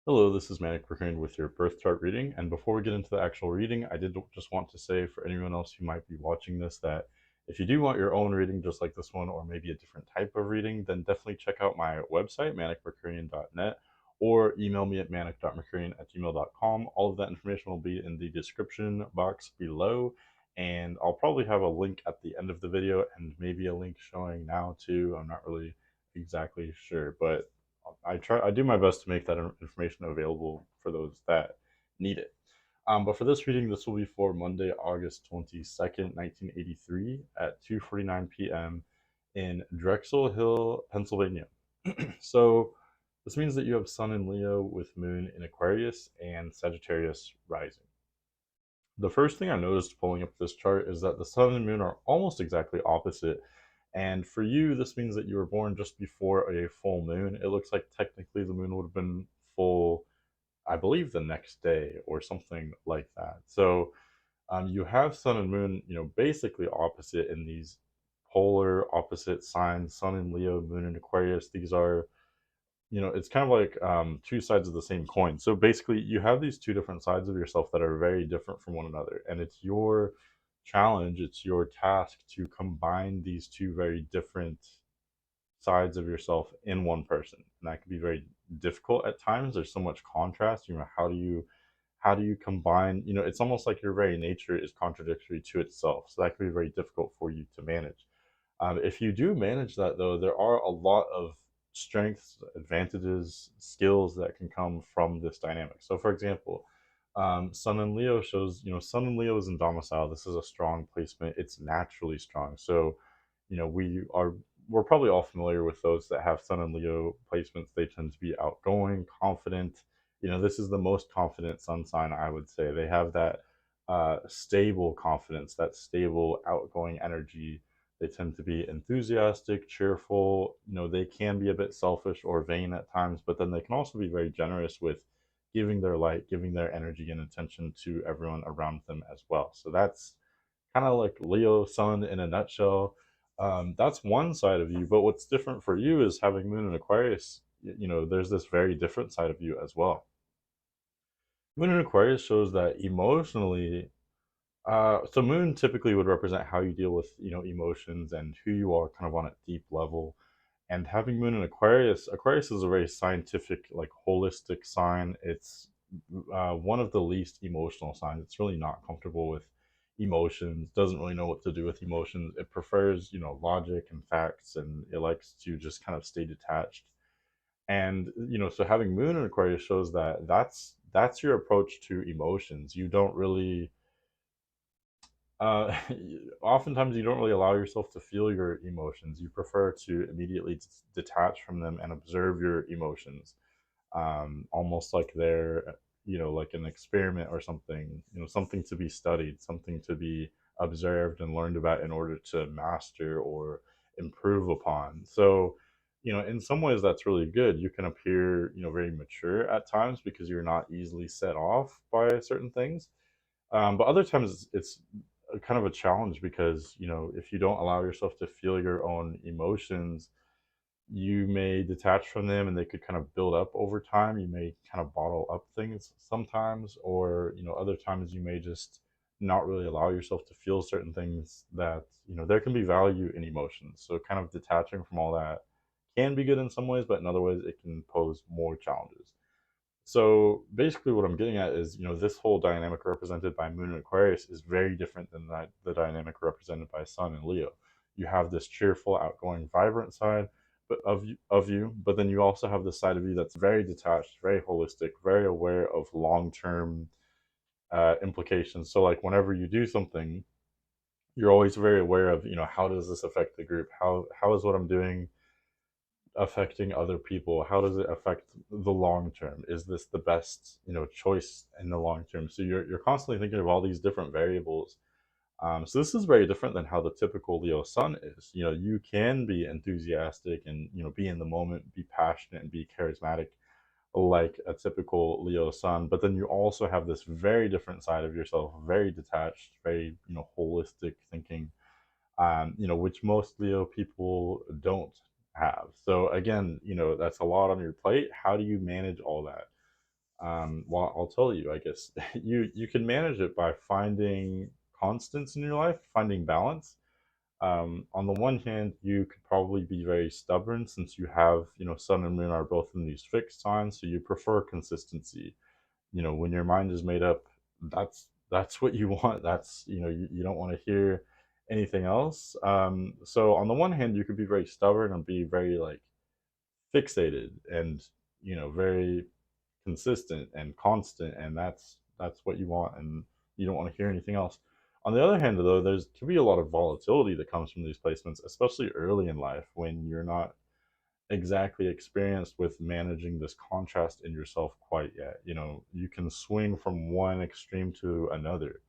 Hello, this is manic.mercurian with your birth chart reading. And before we get into the actual reading, I did just want to say for anyone else who might be watching this that if you do want your own reading just like this one, or maybe a different type of reading, then definitely check out my website, manic.mercurian.net, or email me at manic.mercurian@gmail.com. All of that information will be in the description box below. And I'll probably have a link at the end of the video and maybe a link showing now too. I'm not really exactly sure, but I do my best to make that information available for those that need it. But for this reading, this will be for Monday, August 22nd, 1983 at 2:49 p.m. in Drexel Hill, Pennsylvania. So this means that you have Sun in Leo with Moon in Aquarius and Sagittarius rising. The first thing I noticed pulling up this chart is that the Sun and Moon are almost exactly opposite. And for you, this means that you were born just before a full moon. It looks like technically the moon would have been full, I believe, the next day or something like that. So you have Sun and Moon, basically opposite in these polar opposite signs. Sun in Leo, Moon in Aquarius. These are, it's kind of like two sides of the same coin. So basically, you have these two different sides of yourself that are very different from one another, and it's your challenge, it's your task to combine these two very different sides of yourself in one person, and that can be very difficult at times. There's so much contrast. How do you combine? It's almost like your very nature is contradictory to itself, so that can be very difficult for you to manage. If you do manage that, though, there are a lot of strengths, advantages, skills that can come from this dynamic. So, for example, Sun and Leo shows, Sun and Leo is in domicile. This is a strong placement. It's naturally strong. So, we're probably all familiar with those that have Sun and Leo placements. They tend to be outgoing, confident. This is the most confident sun sign, I would say. They have that stable confidence, that stable, outgoing energy. They tend to be enthusiastic, cheerful. They can be a bit selfish or vain at times, but then they can also be very generous with giving their light, giving their energy and attention to everyone around them as well. So that's kind of like Leo Sun in a nutshell. That's one side of you, but what's different for you is having Moon in Aquarius. There's this very different side of you as well. Moon in Aquarius shows that emotionally, so Moon typically would represent how you deal with emotions and who you are kind of on a deep level. And having Moon in Aquarius, Aquarius is a very scientific, like holistic sign. It's one of the least emotional signs. It's really not comfortable with emotions. Doesn't really know what to do with emotions. It prefers logic and facts, and it likes to just kind of stay detached. And so having Moon in Aquarius shows that that's your approach to emotions. You don't really uh, oftentimes you don't really allow yourself to feel your emotions. You prefer to immediately detach from them and observe your emotions, almost like they're, like an experiment or something, something to be studied, something to be observed and learned about in order to master or improve upon. So, in some ways that's really good. You can appear, very mature at times because you're not easily set off by certain things, but other times it's a kind of a challenge because if you don't allow yourself to feel your own emotions, you may detach from them and they could kind of build up over time. You may kind of bottle up things sometimes, or other times you may just not really allow yourself to feel certain things that there can be value in emotions. So kind of detaching from all that can be good in some ways, but in other ways it can pose more challenges. So basically, what I'm getting at is, this whole dynamic represented by Moon and Aquarius is very different than the dynamic represented by Sun and Leo. You have this cheerful, outgoing, vibrant side, but of you, but then you also have this side of you that's very detached, very holistic, very aware of long-term implications. So, like whenever you do something, you're always very aware of, how does this affect the group? How is what I'm doing affecting other people? How does it affect the long term? Is this the best choice in the long term? So you're constantly thinking of all these different variables. So this is very different than how the typical Leo Sun is. You can be enthusiastic and be in the moment, be passionate, and be charismatic like a typical Leo Sun, but then you also have this very different side of yourself, very detached, very holistic thinking, which most Leo people don't have. So again, that's a lot on your plate. How do you manage all that? Well, I'll tell you, I guess you can manage it by finding constants in your life, finding balance. On the one hand, you could probably be very stubborn since you have, Sun and Moon are both in these fixed signs, so you prefer consistency. When your mind is made up, that's what you want. That's, you don't want to hear anything else. So on the one hand, you could be very stubborn and be very like fixated and, very consistent and constant, and that's what you want, and you don't want to hear anything else. On the other hand, though, there's can be a lot of volatility that comes from these placements, especially early in life when you're not exactly experienced with managing this contrast in yourself quite yet. You can swing from one extreme to another.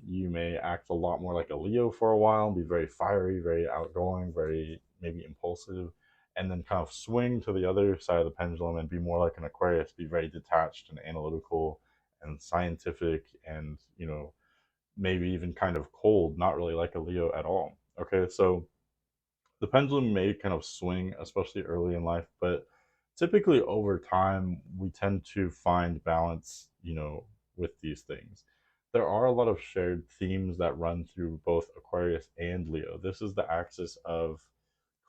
You may act a lot more like a Leo for a while, be very fiery, very outgoing, very maybe impulsive, and then kind of swing to the other side of the pendulum and be more like an Aquarius, be very detached and analytical and scientific and, maybe even kind of cold, not really like a Leo at all. Okay, so the pendulum may kind of swing, especially early in life, but typically over time, we tend to find balance, with these things. There are a lot of shared themes that run through both Aquarius and Leo. This is the axis of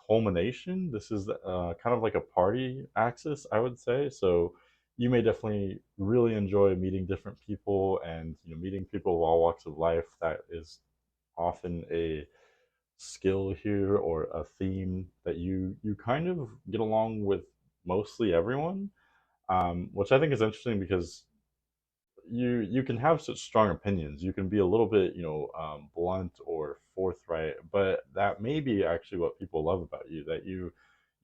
culmination. This is kind of like a party axis, I would say. So you may definitely really enjoy meeting different people and, meeting people of all walks of life. That is often a skill here or a theme that you kind of get along with mostly everyone, which I think is interesting because you can have such strong opinions. You can be a little bit, blunt or forthright, but that may be actually what people love about you. That you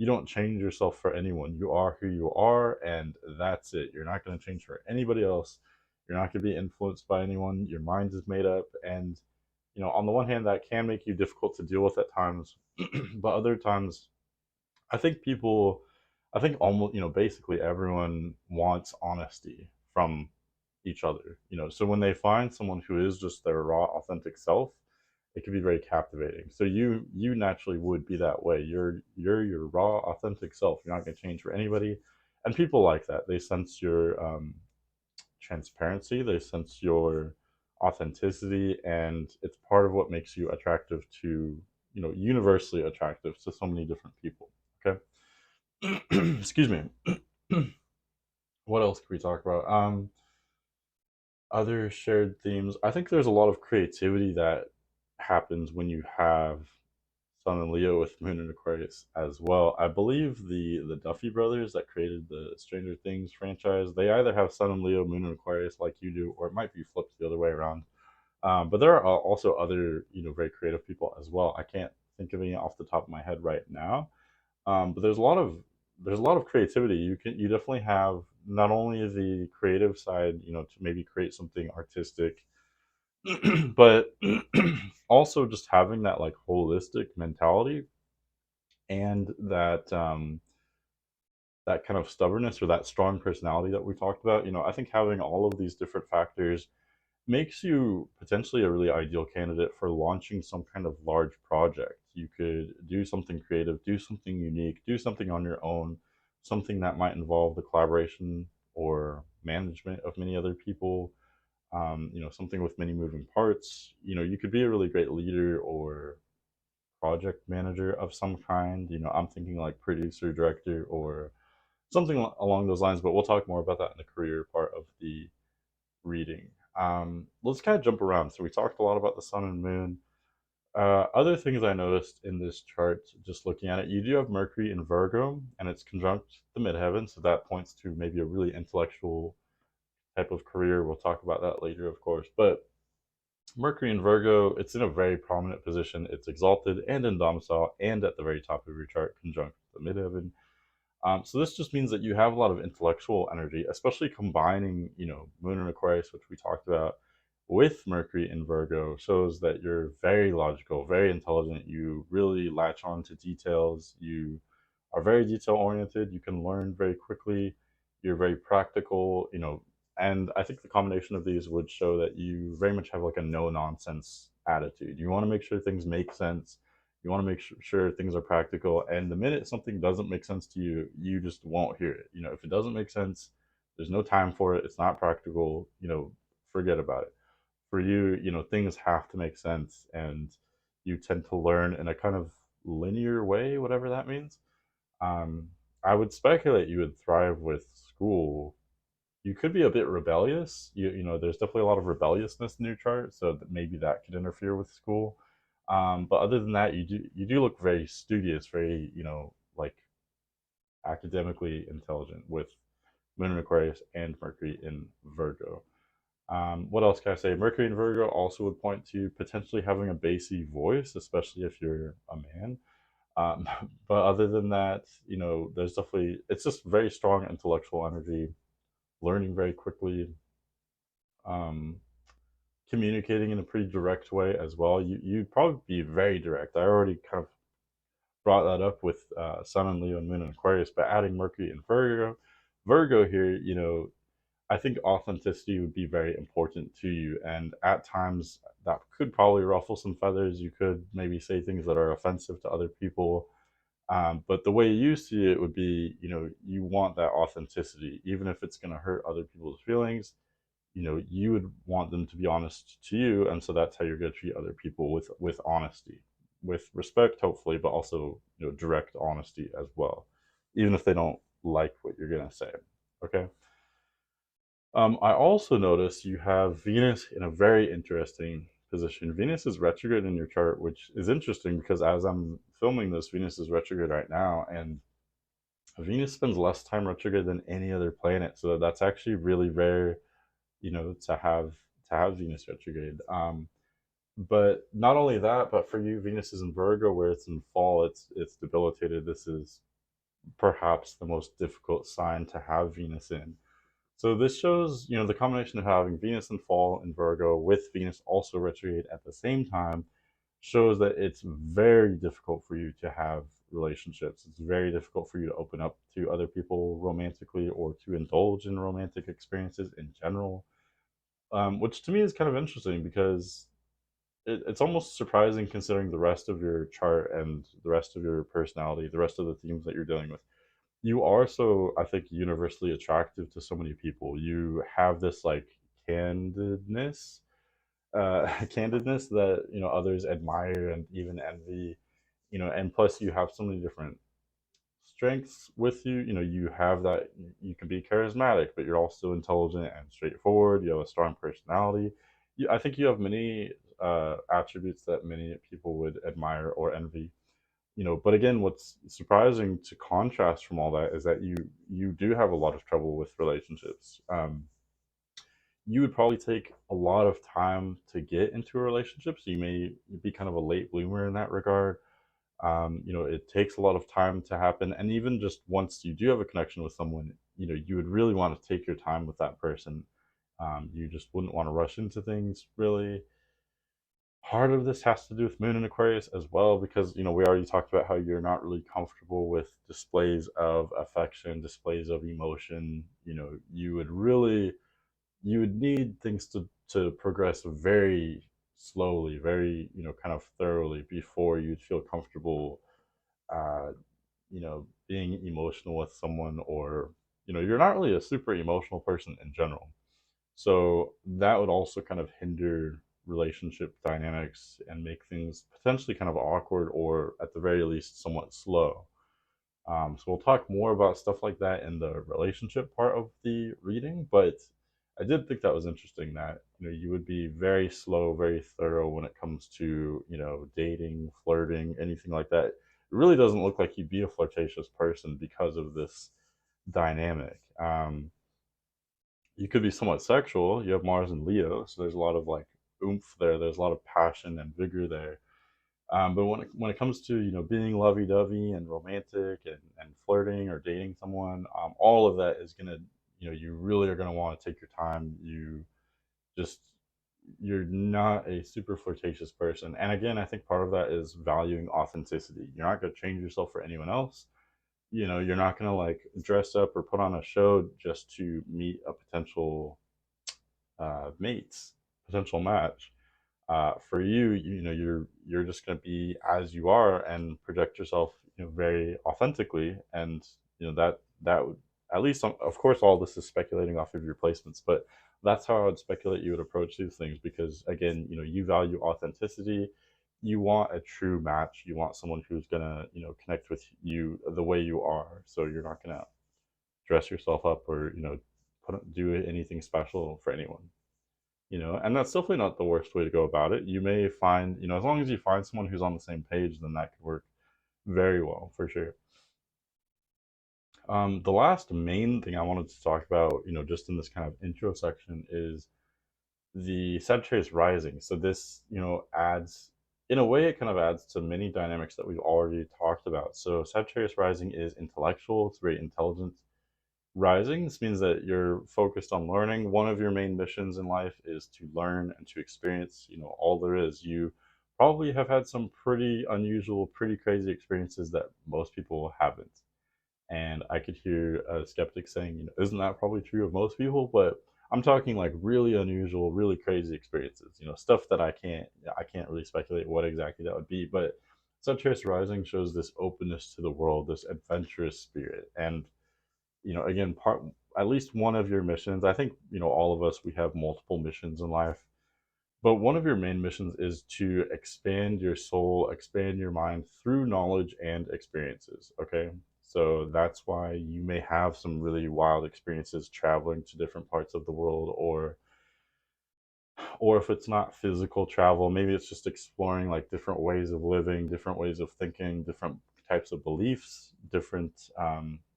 don't change yourself for anyone. You are who you are, and that's it. You're not going to change for anybody else. You're not going to be influenced by anyone. Your mind is made up, and on the one hand, that can make you difficult to deal with at times, but other times, I think people, I think almost, basically everyone wants honesty from each other. So when they find someone who is just their raw, authentic self, it can be very captivating. So you naturally would be that way. You're your raw, authentic self. You're not going to change for anybody, and people like that. They sense your transparency, they sense your authenticity, and it's part of what makes you attractive to, universally attractive to so many different people. Okay. Excuse me. What else can we talk about? Other shared themes. I think there's a lot of creativity that happens when you have Sun and Leo with Moon and Aquarius as well. I believe the Duffy brothers that created the Stranger Things franchise, they either have Sun and Leo, Moon and Aquarius like you do, or it might be flipped the other way around. But there are also other, very creative people as well. I can't think of any off the top of my head right now. But there's a lot of creativity. You definitely have not only the creative side, to maybe create something artistic, but also just having that like holistic mentality and that kind of stubbornness or that strong personality that we talked about. I think having all of these different factors makes you potentially a really ideal candidate for launching some kind of large project. You could do something creative, do something unique, do something on your own, something that might involve the collaboration or management of many other people. Something with many moving parts. You could be a really great leader or project manager of some kind. I'm thinking like producer, director, or something along those lines. But we'll talk more about that in the career part of the reading. Let's kind of jump around. So we talked a lot about the sun and moon. Other things I noticed in this chart, just looking at it, you do have Mercury in Virgo, and it's conjunct the midheaven, so that points to maybe a really intellectual type of career. We'll talk about that later, of course. But Mercury in Virgo, it's in a very prominent position. It's exalted and in domicile, and at the very top of your chart, conjunct the midheaven. So this just means that you have a lot of intellectual energy, especially combining, Moon and Aquarius, which we talked about, with Mercury in Virgo, shows that you're very logical, very intelligent. You really latch on to details. You are very detail oriented. You can learn very quickly. You're very practical, and I think the combination of these would show that you very much have like a no nonsense attitude. You want to make sure things make sense. You want to make sure things are practical. And the minute something doesn't make sense to you, you just won't hear it. If it doesn't make sense, There's no time for it. It's not practical. Forget about it. For you, things have to make sense, and you tend to learn in a kind of linear way, whatever that means. Um, I would speculate you would thrive with school. You could be a bit rebellious. There's definitely a lot of rebelliousness in your chart, so that maybe that could interfere with school. But other than that, you do look very studious, very like academically intelligent with Moon in Aquarius and Mercury in Virgo. What else can I say? Mercury in Virgo also would point to potentially having a bassy voice, especially if you're a man. Um, but other than that, there's definitely, it's just very strong intellectual energy, learning very quickly, um, communicating in a pretty direct way as well. You'd probably be very direct. I already kind of brought that up with Sun and Leo and Moon and Aquarius, but adding Mercury and Virgo here, I think authenticity would be very important to you, and at times that could probably ruffle some feathers. You could maybe say things that are offensive to other people, but the way you see it would be, you want that authenticity, even if it's going to hurt other people's feelings. You would want them to be honest to you, and so that's how you're going to treat other people, with honesty, with respect, hopefully, but also direct honesty as well, even if they don't like what you're going to say. Okay. I also notice you have Venus in a very interesting position. Venus is retrograde in your chart, which is interesting because as I'm filming this, Venus is retrograde right now, and Venus spends less time retrograde than any other planet. So that's actually really rare, to have Venus retrograde. But not only that, but for you, Venus is in Virgo, where it's in fall. It's debilitated. This is perhaps the most difficult sign to have Venus in. So this shows, the combination of having Venus in fall in Virgo with Venus also retrograde at the same time shows that it's very difficult for you to have relationships. It's very difficult for you to open up to other people romantically or to indulge in romantic experiences in general, which to me is kind of interesting because it's almost surprising considering the rest of your chart and the rest of your personality, the rest of the themes that you're dealing with. You are so, I think, universally attractive to so many people. You have this like candidness, candidness that others admire and even envy. And plus you have so many different strengths with you. You have that. You can be charismatic, but you're also intelligent and straightforward. You have a strong personality. I think you have many attributes that many people would admire or envy. But again, what's surprising to contrast from all that is that you do have a lot of trouble with relationships. You would probably take a lot of time to get into a relationship, so you may be kind of a late bloomer in that regard. It takes a lot of time to happen, and even just once you do have a connection with someone, you would really want to take your time with that person. You just wouldn't want to rush into things, really. Part of this has to do with Moon and Aquarius as well, because we already talked about how you're not really comfortable with displays of affection, displays of emotion. You would need things to progress very slowly, very kind of thoroughly before you'd feel comfortable being emotional with someone, or you're not really a super emotional person in general. So that would also kind of hinder relationship dynamics and make things potentially kind of awkward, or at the very least somewhat slow. So we'll talk more about stuff like that in the relationship part of the reading, but I did think that was interesting that you would be very slow, very thorough when it comes to dating, flirting, anything like that. It really doesn't look like you'd be a flirtatious person because of this dynamic. You could be somewhat sexual. You have Mars and Leo, so there's a lot of like oomph there. There's a lot of passion and vigor there. But when it comes to being lovey dovey and romantic and flirting or dating someone, all of that is gonna you really are gonna want to take your time. Just you're not a super flirtatious person, and again, I think part of that is valuing authenticity. You're not gonna change yourself for anyone else. You're not gonna like dress up or put on a show just to meet a potential mates, potential match. For you, you're just going to be as you are and project yourself, very authentically, and that at least of course all this is speculating off of your placements, but that's how I would speculate you would approach these things, because again, you value authenticity. You want a true match. You want someone who's gonna, connect with you the way you are. So you're not gonna dress yourself up or, do anything special for anyone. And that's definitely not the worst way to go about it. You may find, as long as you find someone who's on the same page, then that could work very well for sure. The last main thing I wanted to talk about, just in this kind of intro section, is the Sagittarius rising. So this, adds, in a way, it kind of adds to many dynamics that we've already talked about. So Sagittarius rising is intellectual, it's very intelligent rising. This means that you're focused on learning. One of your main missions in life is to learn and to experience, all there is. You probably have had some pretty unusual, pretty crazy experiences that most people haven't. And I could hear a skeptic saying, isn't that probably true of most people? But I'm talking like really unusual, really crazy experiences, stuff that I can't really speculate what exactly that would be. But Sagittarius rising shows this openness to the world, this adventurous spirit. And again, part at least one of your missions, I think, all of us, we have multiple missions in life, but one of your main missions is to expand your soul, expand your mind through knowledge and experiences. Okay. So that's why you may have some really wild experiences traveling to different parts of the world, or if it's not physical travel, maybe it's just exploring like different ways of living, different ways of thinking, different types of beliefs, different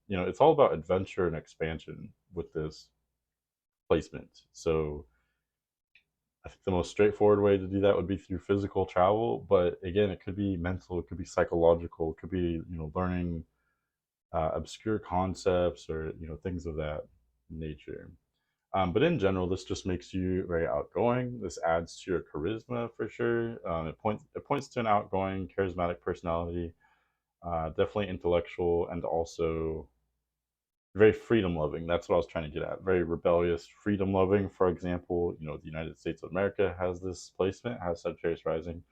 it's all about adventure and expansion with this placement. So I think the most straightforward way to do that would be through physical travel, but again, it could be mental, it could be psychological, it could be learning obscure concepts, or things of that nature. But in general, this just makes you very outgoing. This adds to your charisma for sure. It points to an outgoing, charismatic personality, definitely intellectual, and also very freedom loving. That's what I was trying to get at. Very rebellious, freedom loving. For example, the United States of America has this placement, has Sagittarius rising.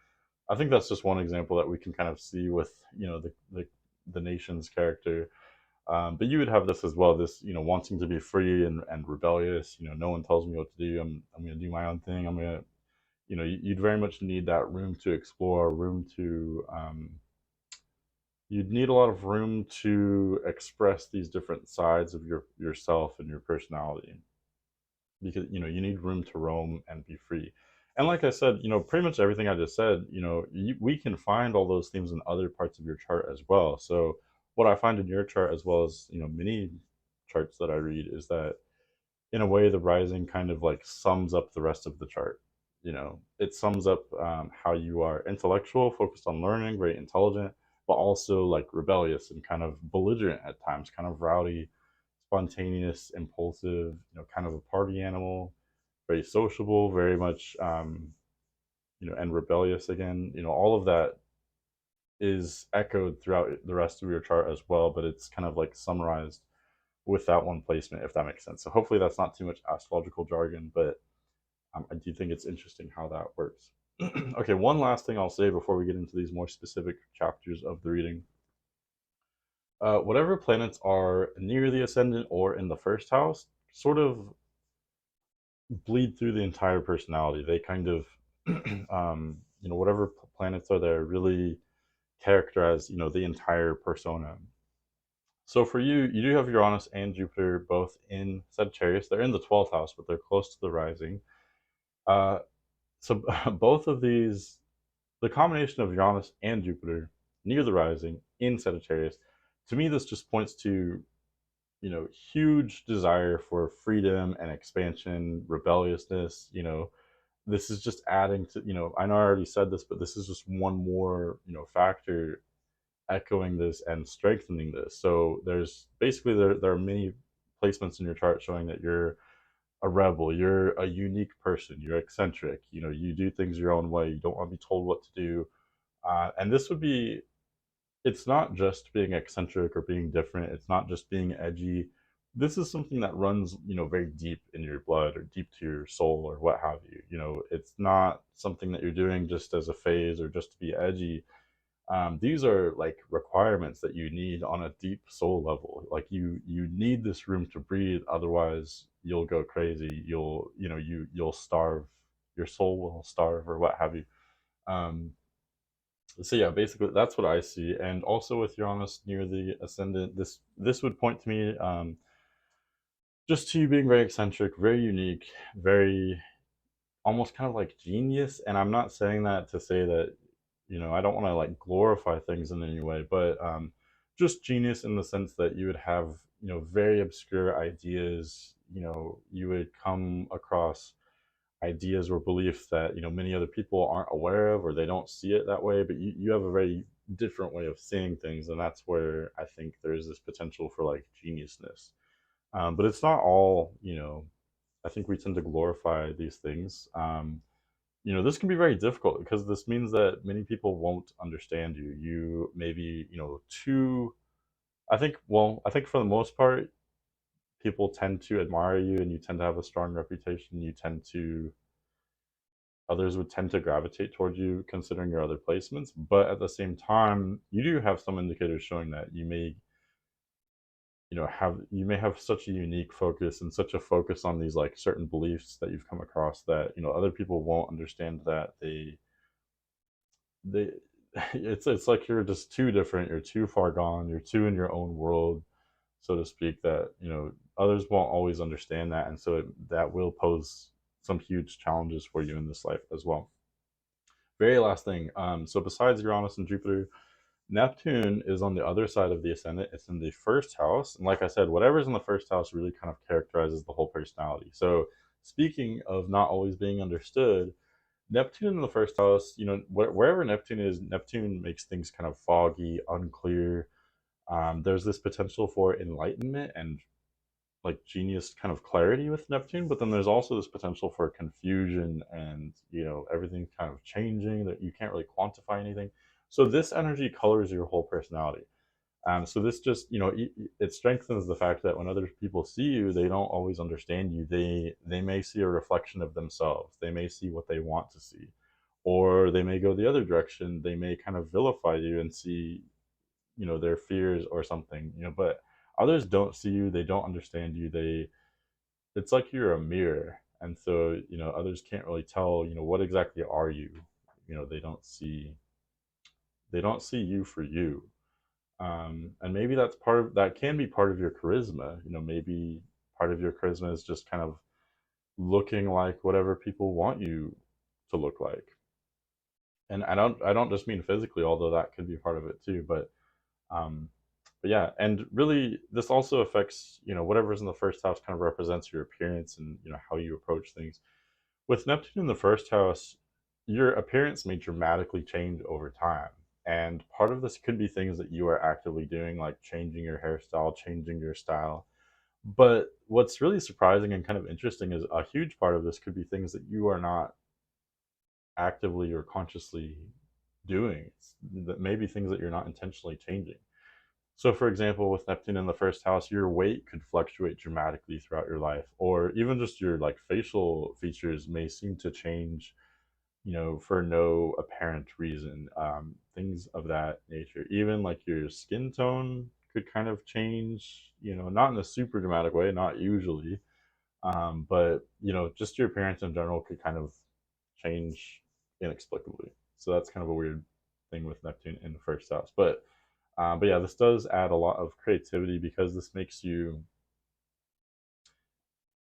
I think that's just one example that we can kind of see with the nation's character. But you would have this as well. This wanting to be free and rebellious. No one tells me what to do. I'm going to do my own thing. I'm going to you'd very much need that room to explore, room to you'd need a lot of room to express these different sides of yourself and your personality, because you need room to roam and be free. And like I said, pretty much everything I just said, we can find all those themes in other parts of your chart as well. So what I find in your chart, as well as many charts that I read, is that in a way the rising kind of like sums up the rest of the chart. It sums up how you are intellectual, focused on learning, very intelligent, but also like rebellious and kind of belligerent at times, kind of rowdy, spontaneous, impulsive, kind of a party animal, very sociable, very much, and rebellious again. All of that is echoed throughout the rest of your chart as well, but it's kind of like summarized with that one placement, if that makes sense. So hopefully that's not too much astrological jargon, but I do think it's interesting how that works. Okay, one last thing I'll say before we get into these more specific chapters of the reading. Whatever planets are near the ascendant or in the first house sort of bleed through the entire personality. They kind of, whatever planets are there really characterize, the entire persona. So for you, you do have Uranus and Jupiter both in Sagittarius. They're in the 12th house, but they're close to the rising. Uh, so both of these, the combination of Uranus and Jupiter near the rising in Sagittarius, to me, this just points to huge desire for freedom and expansion, rebelliousness. This is just adding to, I know I already said this, but this is just one more, factor echoing this and strengthening this. So there's basically, there are many placements in your chart showing that you're a rebel, you're a unique person, you're eccentric, you do things your own way, you don't want to be told what to do. And this would be, it's not just being eccentric or being different, it's not just being edgy. This is something that runs, very deep in your blood or deep to your soul or what have you. It's not something that you're doing just as a phase or just to be edgy. These are like requirements that you need on a deep soul level. Like you need this room to breathe, otherwise you'll go crazy. You'll starve. Your soul will starve or what have you. Um, so yeah, basically that's what I see. And also with Uranus near the ascendant, this would point to me, just to you being very eccentric, very unique, very almost kind of like genius. And I'm not saying that to say that, I don't want to like glorify things in any way, but just genius in the sense that you would have, very obscure ideas. You would come across ideas or beliefs that, many other people aren't aware of, or they don't see it that way, but you have a very different way of seeing things. And that's where I think there's this potential for like geniusness. But it's not all, I think we tend to glorify these things. This can be very difficult because this means that many people won't understand you. You maybe, too. I think for the most part, people tend to admire you, and you tend to have a strong reputation. Others would tend to gravitate towards you considering your other placements. But at the same time, you do have some indicators showing that you may have such a unique focus and such a focus on these like certain beliefs that you've come across that, other people won't understand that they it's like you're just too different, you're too far gone, you're too in your own world, so to speak, that others won't always understand that. And so that will pose some huge challenges for you in this life as well. Very last thing, so besides Uranus and Jupiter, Neptune is on the other side of the ascendant. It's in the first house. And like I said, whatever's in the first house really kind of characterizes the whole personality. So, speaking of not always being understood, Neptune in the first house, wherever Neptune is, Neptune makes things kind of foggy, unclear. There's this potential for enlightenment and like genius kind of clarity with Neptune, but then there's also this potential for confusion and, everything kind of changing that you can't really quantify anything. So this energy colors your whole personality. So this just, it strengthens the fact that when other people see you, they don't always understand you. They may see a reflection of themselves. They may see what they want to see, or they may go the other direction. They may kind of vilify you and see, their fears or something. But others don't see you. They don't understand you. It's like you're a mirror, and so others can't really tell, what exactly are you. They don't see you for you. And maybe that can be part of your charisma. Maybe part of your charisma is just kind of looking like whatever people want you to look like. And I don't just mean physically, although that could be part of it too. Um, but yeah, and really this also affects, whatever's in the first house kind of represents your appearance and, how you approach things. With Neptune in the first house, your appearance may dramatically change over time. And part of this could be things that you are actively doing, like changing your hairstyle, changing your style. But what's really surprising and kind of interesting is a huge part of this could be things that you are not actively or consciously doing. That maybe things that you're not intentionally changing. So, for example, with Neptune in the first house, your weight could fluctuate dramatically throughout your life, or even just your like facial features may seem to change, for no apparent reason. Things of that nature. Even like your skin tone could kind of change, not in a super dramatic way, not usually, but just your appearance in general could kind of change inexplicably. So that's kind of a weird thing with Neptune in the first house, but yeah, this does add a lot of creativity because this makes you.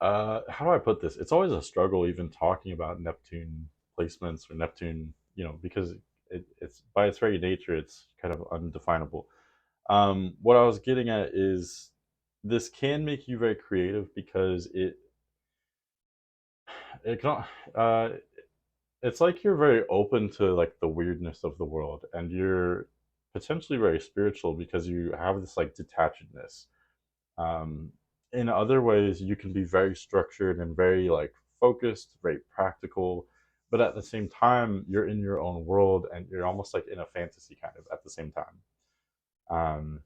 How do I put this? It's always a struggle even talking about Neptune placements or Neptune, because it's by its very nature, it's kind of undefinable. What I was getting at is this can make you very creative because it can it's like you're very open to like the weirdness of the world, and you're potentially very spiritual because you have this like detachedness. Um, in other ways, you can be very structured and very like focused, very practical, but at the same time, you're in your own world and you're almost like in a fantasy kind of at the same time. Um,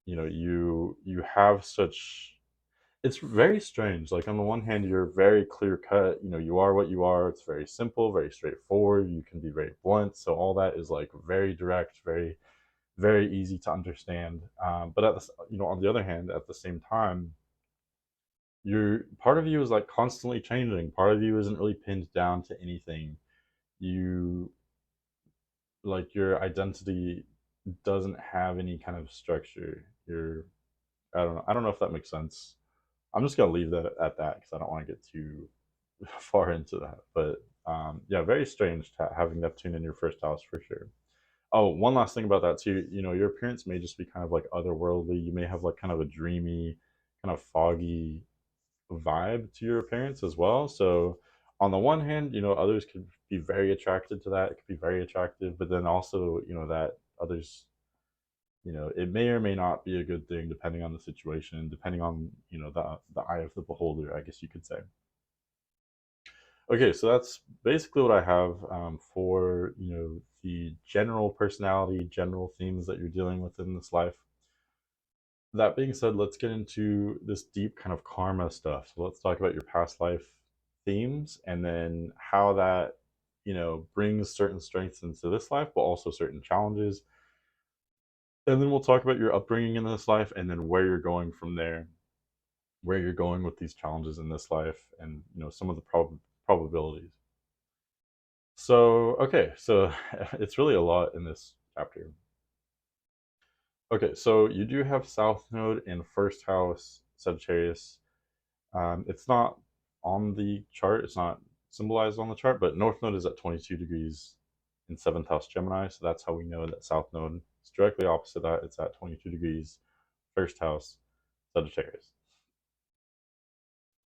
you have such. It's very strange. Like on the one hand, you're very clear cut. You know, you are what you are. It's very simple, very straightforward. You can be very blunt. So all that is like very direct, very easy to understand. But at the, on the other hand, at the same time, you're part of you is like constantly changing. Part of you isn't really pinned down to anything. You like your identity doesn't have any kind of structure. You're I don't know. I don't know if that makes sense. I'm just gonna leave that at that because I don't want to get too far into that. But yeah, very strange having Neptune in your first house for sure. Oh, one last thing about that too. You know, your appearance may just be kind of like otherworldly. You may have like kind of a dreamy, kind of foggy vibe to your appearance as well. So, on the one hand, others could be very attracted to that. It could be very attractive, but then also, that others, it may or may not be a good thing depending on the situation, depending on, the eye of the beholder, I guess you could say. Okay, so that's basically what I have for the general personality, general themes that you're dealing with in this life. That being said, let's get into this deep kind of karma stuff. So let's talk about your past life themes and then how that brings certain strengths into this life, but also certain challenges. And then we'll talk about your upbringing in this life and then where you're going from there, where you're going with these challenges in this life, and some of the probabilities. So, okay, so it's really a lot in this chapter. Okay, so you do have South Node in first house Sagittarius. It's not on the chart, it's not symbolized on the chart, but North Node is at 22 degrees in seventh house Gemini. So that's how we know that South Node is directly opposite that. It's at 22 degrees, first house Sagittarius.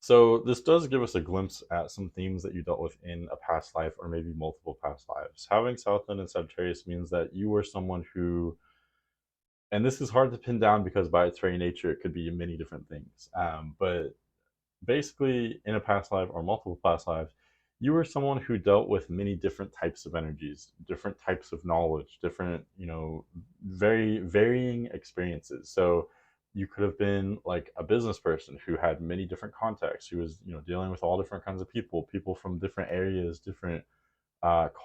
So this does give us a glimpse at some themes that you dealt with in a past life or maybe multiple past lives. Having South Node in Sagittarius means that you were someone who, and this is hard to pin down because by its very nature it could be many different things. But basically, in a past life or multiple past lives, you were someone who dealt with many different types of energies, different types of knowledge, different, very varying experiences. So you could have been like a business person who had many different contexts, who was, dealing with all different kinds of people from different areas, different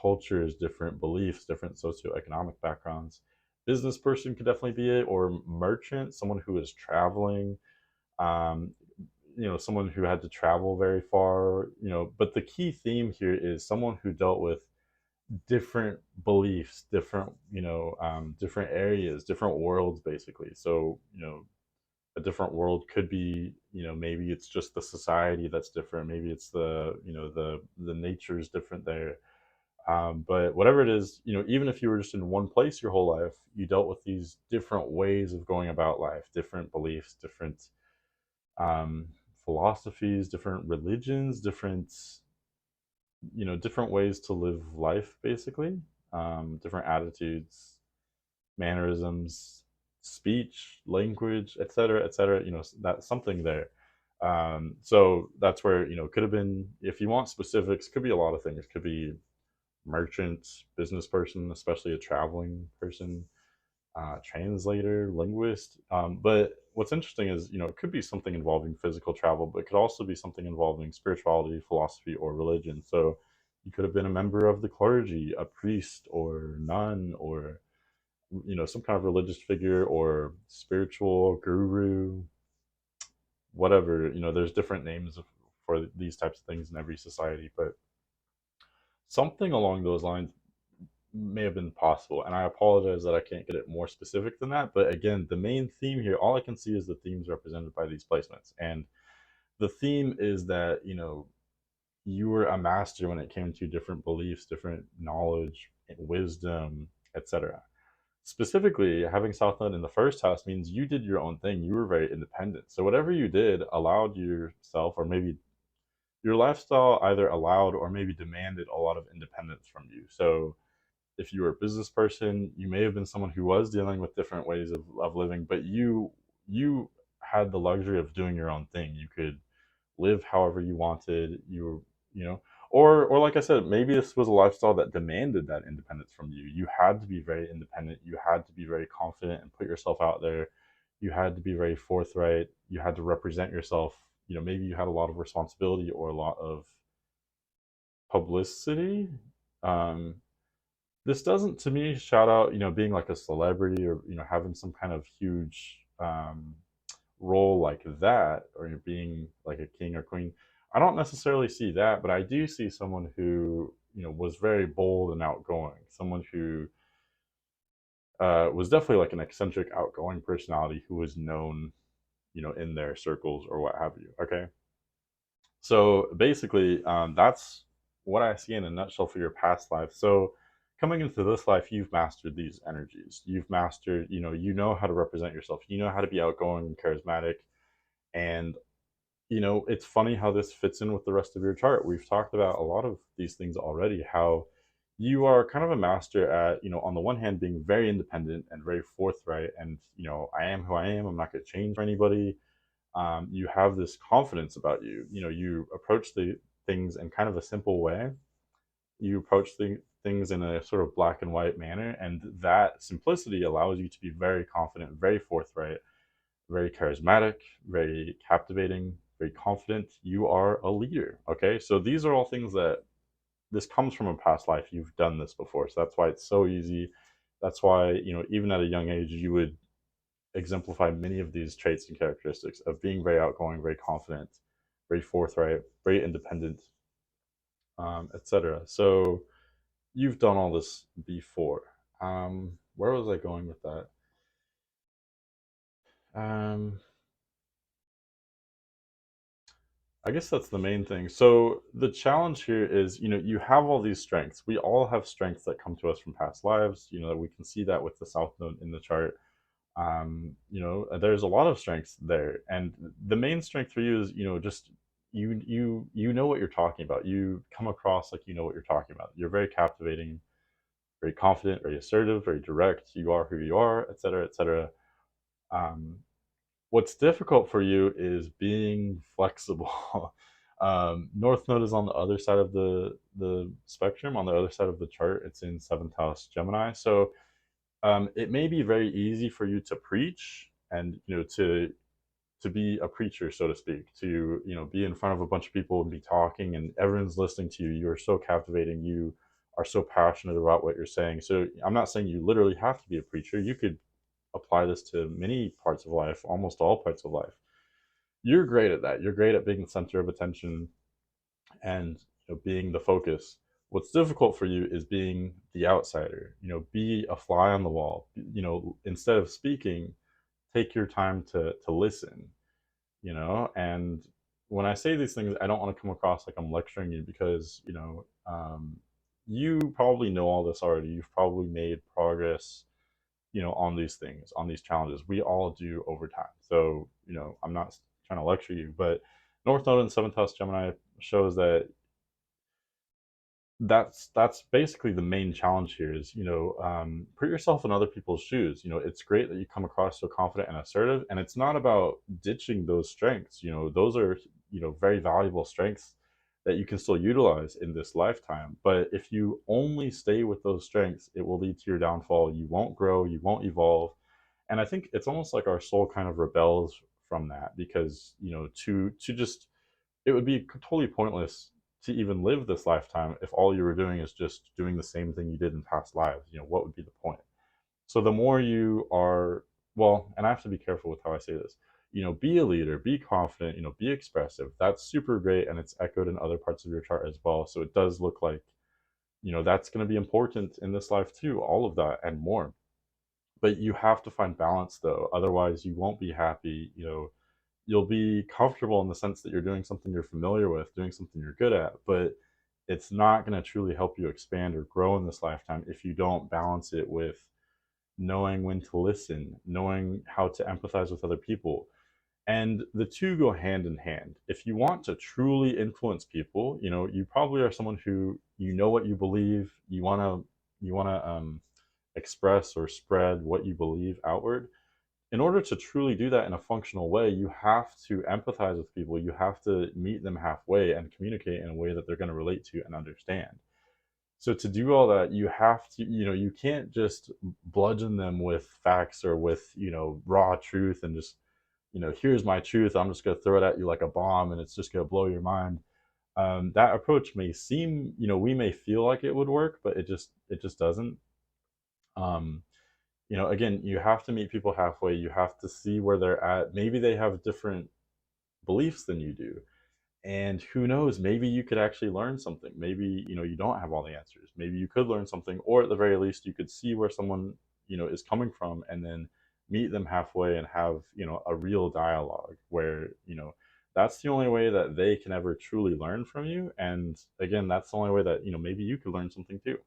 cultures, different beliefs, different socioeconomic backgrounds. Business person could definitely be it, or merchant, someone who is traveling, um, someone who had to travel very far, but the key theme here is someone who dealt with different beliefs, different, different areas, different worlds, basically. So, a different world could be, maybe it's just the society that's different. Maybe it's the nature is different there. But whatever it is, even if you were just in one place your whole life, you dealt with these different ways of going about life, different beliefs, different um, philosophies, different religions, different ways to live life, basically, different attitudes, mannerisms, speech, language, etc., etc. That's something there. So that's where could have been. If you want specifics, could be a lot of things. Could be merchant, business person, especially a traveling person, translator, linguist. But what's interesting is, it could be something involving physical travel, but it could also be something involving spirituality, philosophy, or religion. So you could have been a member of the clergy, a priest, or nun, or some kind of religious figure or spiritual guru, whatever. There's different names for these types of things in every society, but something along those lines may have been possible. And I apologize that I can't get it more specific than that. But again, the main theme here, all I can see is the themes represented by these placements. And the theme is that, you were a master when it came to different beliefs, different knowledge, wisdom, etc. Specifically, having South Node in the first house means you did your own thing. You were very independent. So whatever you did allowed yourself, or maybe your lifestyle either allowed or maybe demanded a lot of independence from you. So if you were a business person, you may have been someone who was dealing with different ways of living, but you had the luxury of doing your own thing. You could live however you wanted. You were, or like I said, maybe this was a lifestyle that demanded that independence from you. You had to be very independent. You had to be very confident and put yourself out there. You had to be very forthright. You had to represent yourself. Maybe you had a lot of responsibility or a lot of publicity. Um, this doesn't, to me, shout out, being like a celebrity or, having some kind of huge role like that, or being like a king or queen. I don't necessarily see that, but I do see someone who, was very bold and outgoing, someone who was definitely like an eccentric, outgoing personality who was known, in their circles or what have you. Okay. So basically, that's what I see in a nutshell for your past life. So coming into this life, you've mastered these energies. You've mastered, you know how to represent yourself. You know how to be outgoing and charismatic. And it's funny how this fits in with the rest of your chart. We've talked about a lot of these things already. How you are kind of a master at, on the one hand, being very independent and very forthright. And I am who I am. I'm not going to change for anybody. You have this confidence about you. You approach the things in kind of a simple way. You approach the things in a sort of black and white manner, and that simplicity allows you to be very confident, very forthright, very charismatic, very captivating, very confident. You are a leader. Okay, so these are all things that this comes from a past life. You've done this before, so that's why it's so easy. That's why even at a young age you would exemplify many of these traits and characteristics of being very outgoing, very confident, very forthright, very independent, etc. So you've done all this before. Where was I going with that? Um, I guess that's the main thing. So the challenge here is, you have all these strengths. We all have strengths that come to us from past lives. We can see that with the South Node in the chart. There's a lot of strengths there, and the main strength for you is, just you know what you're talking about. You come across like you know what you're talking about. You're very captivating, very confident, very assertive, very direct. You are who you are, etc., etc. Um, what's difficult for you is being flexible. North Node is on the other side of the spectrum, on the other side of the chart. It's in seventh house Gemini, so it may be very easy for you to preach and to be a preacher, so to speak, to be in front of a bunch of people and be talking and everyone's listening to you. You're so captivating. You are so passionate about what you're saying. So I'm not saying you literally have to be a preacher. You could apply this to many parts of life, almost all parts of life. You're great at that. You're great at being the center of attention and being the focus. What's difficult for you is being the outsider. Be a fly on the wall. Instead of speaking, take your time to listen. And when I say these things, I don't want to come across like I'm lecturing you, because you probably know all this already. You've probably made progress, on these things, on these challenges. We all do over time. So I'm not trying to lecture you, but North Node in seventh house Gemini shows that that's basically the main challenge here is, put yourself in other people's shoes. It's great that you come across so confident and assertive, and it's not about ditching those strengths. Those are very valuable strengths that you can still utilize in this lifetime. But if you only stay with those strengths, it will lead to your downfall. You won't grow, you won't evolve. And I think it's almost like our soul kind of rebels from that, because to just, it would be totally pointless to even live this lifetime if all you were doing is just doing the same thing you did in past lives. What would be the point? So the more you are, well, and I have to be careful with how I say this, be a leader, be confident, be expressive. That's super great, and it's echoed in other parts of your chart as well. So it does look like, that's going to be important in this life too, all of that and more. But you have to find balance though, otherwise you won't be happy. You'll be comfortable in the sense that you're doing something you're familiar with, doing something you're good at, but it's not going to truly help you expand or grow in this lifetime if you don't balance it with knowing when to listen, knowing how to empathize with other people. And the two go hand in hand. If you want to truly influence people, you probably are someone who, what you believe, you want to express or spread what you believe outward. In order to truly do that in a functional way, you have to empathize with people. You have to meet them halfway and communicate in a way that they're going to relate to and understand. So to do all that, you have to, you can't just bludgeon them with facts or with, raw truth and just, here's my truth. I'm just going to throw it at you like a bomb and it's just going to blow your mind. That approach may seem, we may feel like it would work, but it just doesn't. Um, again, you have to meet people halfway. You have to see where they're at. Maybe they have different beliefs than you do. And who knows, maybe you could actually learn something. Maybe, you don't have all the answers. Maybe you could learn something, or at the very least, you could see where someone, is coming from and then meet them halfway and have, a real dialogue where, that's the only way that they can ever truly learn from you. And again, that's the only way that, maybe you could learn something too.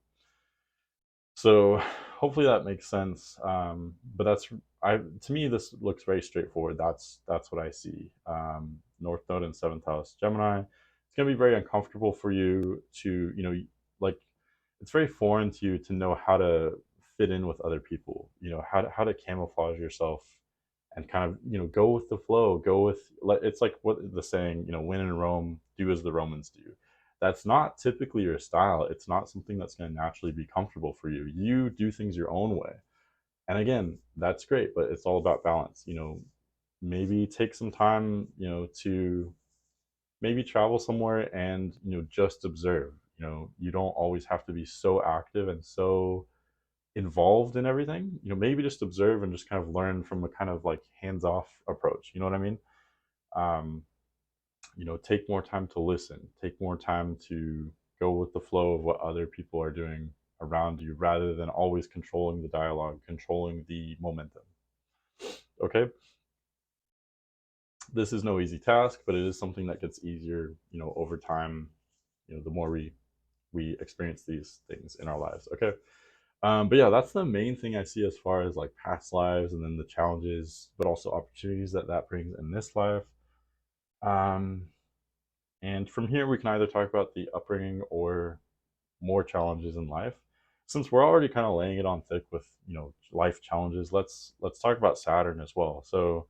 So hopefully that makes sense. But to me this looks very straightforward. That's what I see. North Node in seventh house Gemini. It's gonna be very uncomfortable for you to like it's very foreign to you to know how to fit in with other people. How to camouflage yourself and kind of go with the flow. It's like what the saying, when in Rome, do as the Romans do. That's not typically your style. It's not something that's going to naturally be comfortable for you. You do things your own way. And again, that's great, but it's all about balance. Maybe take some time, to maybe travel somewhere and, just observe. You don't always have to be so active and so involved in everything. Maybe just observe and just kind of learn from a kind of like hands-off approach. You know what I mean? Um, take more time to listen, take more time to go with the flow of what other people are doing around you rather than always controlling the dialogue, controlling the momentum. Okay? This is no easy task, but it is something that gets easier, over time, the more we experience these things in our lives. Okay? But yeah, that's the main thing I see as far as like past lives and then the challenges, but also opportunities that brings in this life. Um, And from here, we can either talk about the upbringing or more challenges in life. Since we're already kind of laying it on thick with life challenges, let's talk about Saturn as well. So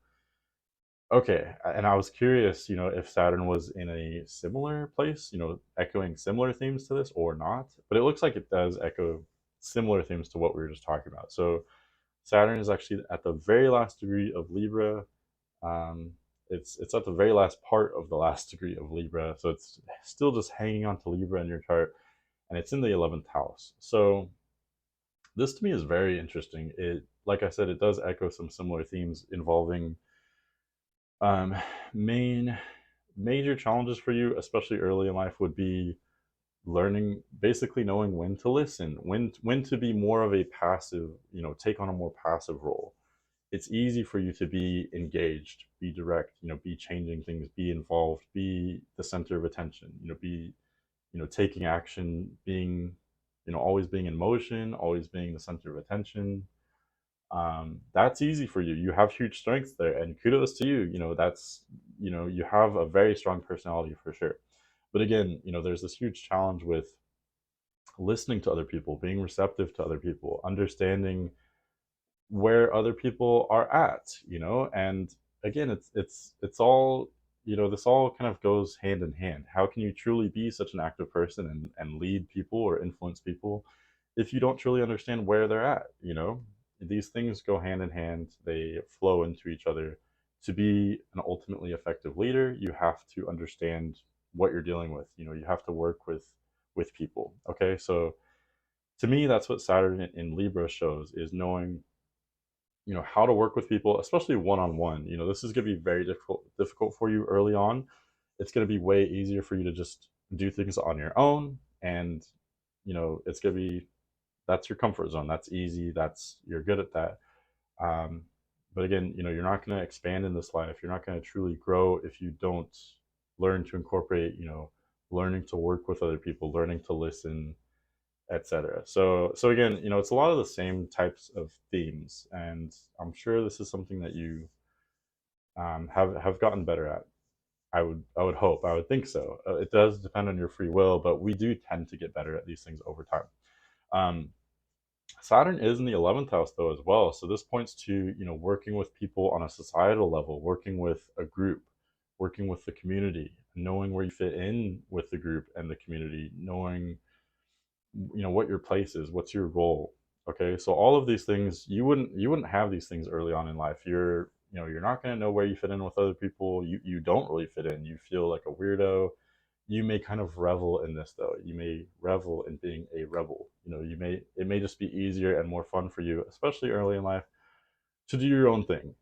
okay, and I was curious, if Saturn was in a similar place, echoing similar themes to this or not. But it looks like it does echo similar themes to what we were just talking about. So Saturn is actually at the very last degree of Libra. um, it's at the very last part of the last degree of Libra, so it's still just hanging on to Libra in your chart, and it's in the 11th house. So this to me is very interesting. It, like I said, it does echo some similar themes involving um, main major challenges for you, especially early in life, would be learning, basically knowing when to listen, when to be more of a passive, take on a more passive role. It's easy for you to be engaged, be direct, be changing things, be involved, be the center of attention, be, taking action, being, always being in motion, always being the center of attention. That's easy for you. You have huge strengths there, and kudos to you. That's, you have a very strong personality for sure. But again, there's this huge challenge with listening to other people, being receptive to other people, understanding where other people are at, and again, it's all, this all kind of goes hand in hand. How can you truly be such an active person and lead people or influence people if you don't truly understand where they're at? These things go hand in hand, they flow into each other. To be an ultimately effective leader, you have to understand what you're dealing with. You have to work with people. Okay, so to me, that's what Saturn in Libra shows, is knowing how to work with people, especially one-on-one. This is going to be very difficult for you early on. It's going to be way easier for you to just do things on your own, and it's going to be, that's your comfort zone. That's easy. That's, you're good at that. um, but again, you're not going to expand in this life, you're not going to truly grow if you don't learn to incorporate, learning to work with other people, learning to listen, etc. So again, it's a lot of the same types of themes, and I'm sure this is something that you have gotten better at. I would hope, I would think so. It does depend on your free will, but we do tend to get better at these things over time. Um, Saturn is in the 11th house though as well, so this points to working with people on a societal level, working with a group, working with the community, knowing where you fit in with the group and the community, knowing what your place is, what's your role. Okay, so all of these things, you wouldn't have these things early on in life. You're not going to know where you fit in with other people. You don't really fit in. You feel like a weirdo. You may kind of revel in this, though. You may revel in being a rebel. It may just be easier and more fun for you, especially early in life, to do your own thing.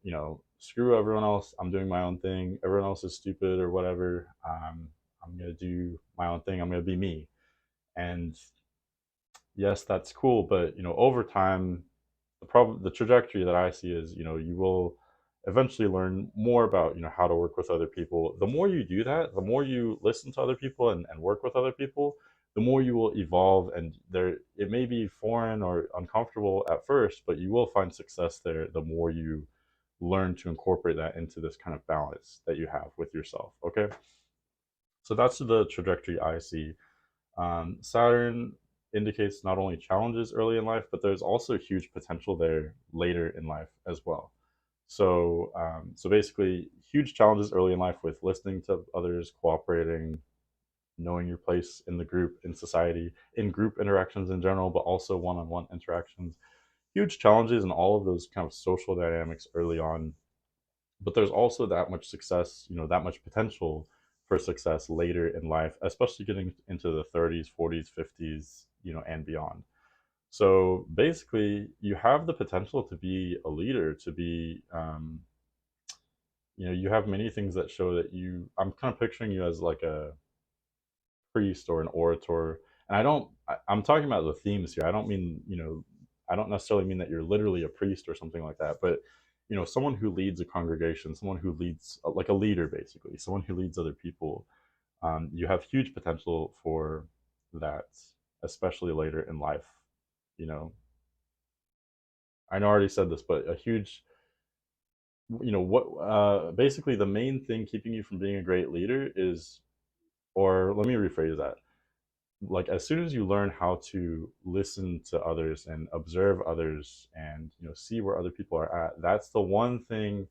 Screw everyone else. I'm doing my own thing. Everyone else is stupid or whatever. I'm gonna do my own thing. I'm gonna be me. And yes, that's cool, but over time, the trajectory that I see is, you will eventually learn more about, how to work with other people. The more you do that, the more you listen to other people and work with other people, the more you will evolve. And there, it may be foreign or uncomfortable at first, but you will find success there the more you learn to incorporate that into this kind of balance that you have with yourself. Okay, so that's the trajectory I see. Saturn indicates not only challenges early in life, but there's also huge potential there later in life as well. So basically, huge challenges early in life with listening to others, cooperating, knowing your place in the group, in society, in group interactions in general, but also one-on-one interactions. Huge challenges in all of those kind of social dynamics early on, but there's also that much success, that much potential for success later in life, especially getting into the 30s, 40s, 50s, and beyond. So basically, you have the potential to be a leader, to be, you have many things that show that I'm kind of picturing you as like a priest or an orator. And I'm talking about the themes here. I don't mean, I don't necessarily mean that you're literally a priest or something like that, but someone who leads a congregation, someone who leads, like a leader, basically, someone who leads other people. You have huge potential for that, especially later in life. You know, I know I already said this, but a huge, what, basically the main thing keeping you from being a great leader is, or let me rephrase that, like as soon as you learn how to listen to others and observe others and see where other people are at, that's the one thing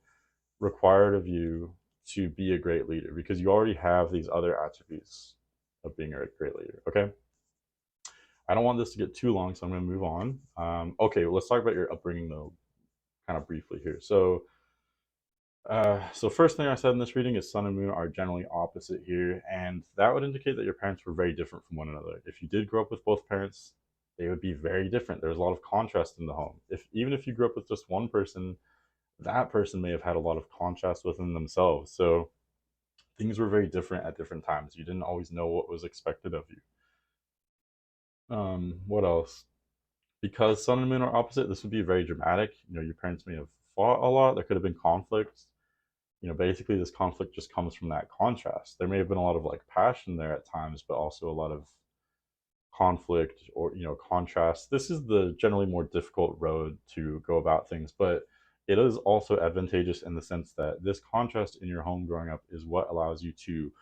required of you to be a great leader, because you already have these other attributes of being a great leader. Okay, I don't want this to get too long, so I'm going to move on. Okay, let's talk about your upbringing though, kind of briefly here. So first thing I said in this reading is sun and moon are generally opposite here, and that would indicate that your parents were very different from one another. If you did grow up with both parents, they would be very different. There's a lot of contrast in the home. Even if you grew up with just one person, that person may have had a lot of contrast within themselves. So things were very different at different times. You didn't always know what was expected of you. What else? Because sun and moon are opposite, this would be very dramatic. Your parents may have fought a lot. There could have been conflicts. Basically this conflict just comes from that contrast. There may have been a lot of like passion there at times, but also a lot of conflict or contrast. This is the generally more difficult road to go about things, but it is also advantageous in the sense that this contrast in your home growing up is what allows you to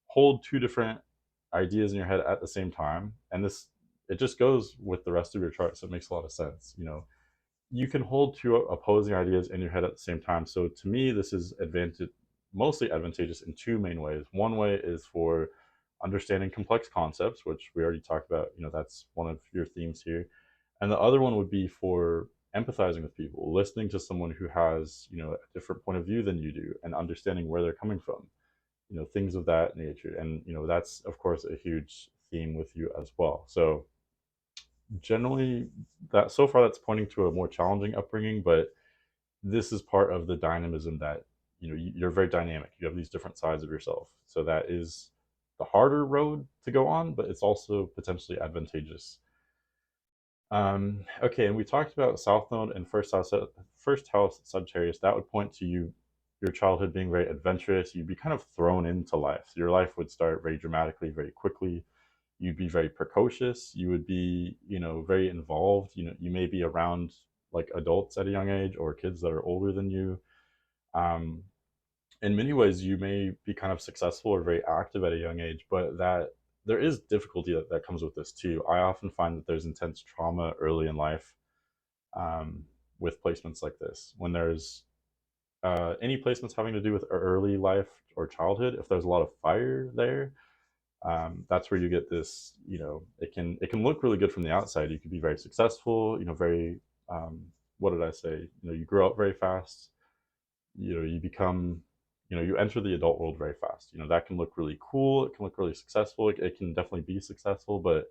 hold two different ideas in your head at the same time. And this, it just goes with the rest of your chart, so it makes a lot of sense. You can hold two opposing ideas in your head at the same time. So to me, this is mostly advantageous in two main ways. One way is for understanding complex concepts, which we already talked about. That's one of your themes here. And the other one would be for empathizing with people, listening to someone who has, a different point of view than you do, and understanding where they're coming from. Things of that nature. And that's of course a huge theme with you as well. So generally, that so far that's pointing to a more challenging upbringing, but this is part of the dynamism that you're very dynamic. You have these different sides of yourself, so that is the harder road to go on, but it's also potentially advantageous. Okay, and we talked about South Node and first house Sagittarius. That would point to your childhood being very adventurous. You'd be kind of thrown into life. So your life would start very dramatically, very quickly. You'd be very precocious. You would be, very involved. You may be around like adults at a young age or kids that are older than you. Um, in many ways, you may be kind of successful or very active at a young age, but that there is difficulty that comes with this too. I often find that there's intense trauma early in life, um, with placements like this. When there's any placements having to do with early life or childhood, if there's a lot of fire there, That's where you get this, it can look really good from the outside. You could be very successful, very, um, what did I say? You grow up very fast. You become, you enter the adult world very fast. That can look really cool. It can look really successful. It can definitely be successful, but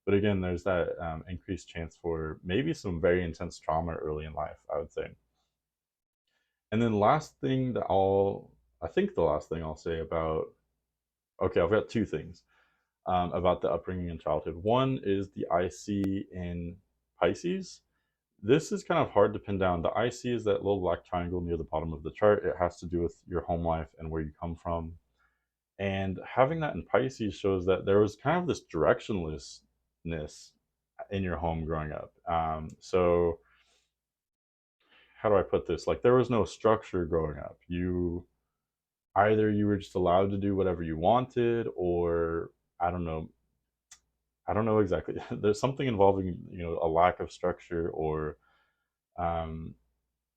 again, there's that increased chance for maybe some very intense trauma early in life, I would say. And then I think the last thing I'll say about, okay, I've got two things about the upbringing in childhood. One is the IC in Pisces. This is kind of hard to pin down. The IC is that little black triangle near the bottom of the chart. It has to do with your home life and where you come from. And having that in Pisces shows that there was kind of this directionlessness in your home growing up. So, how do I put this? Like, there was no structure growing up. You were just allowed to do whatever you wanted, or I don't know, I don't know exactly. There's something involving, a lack of structure, or um,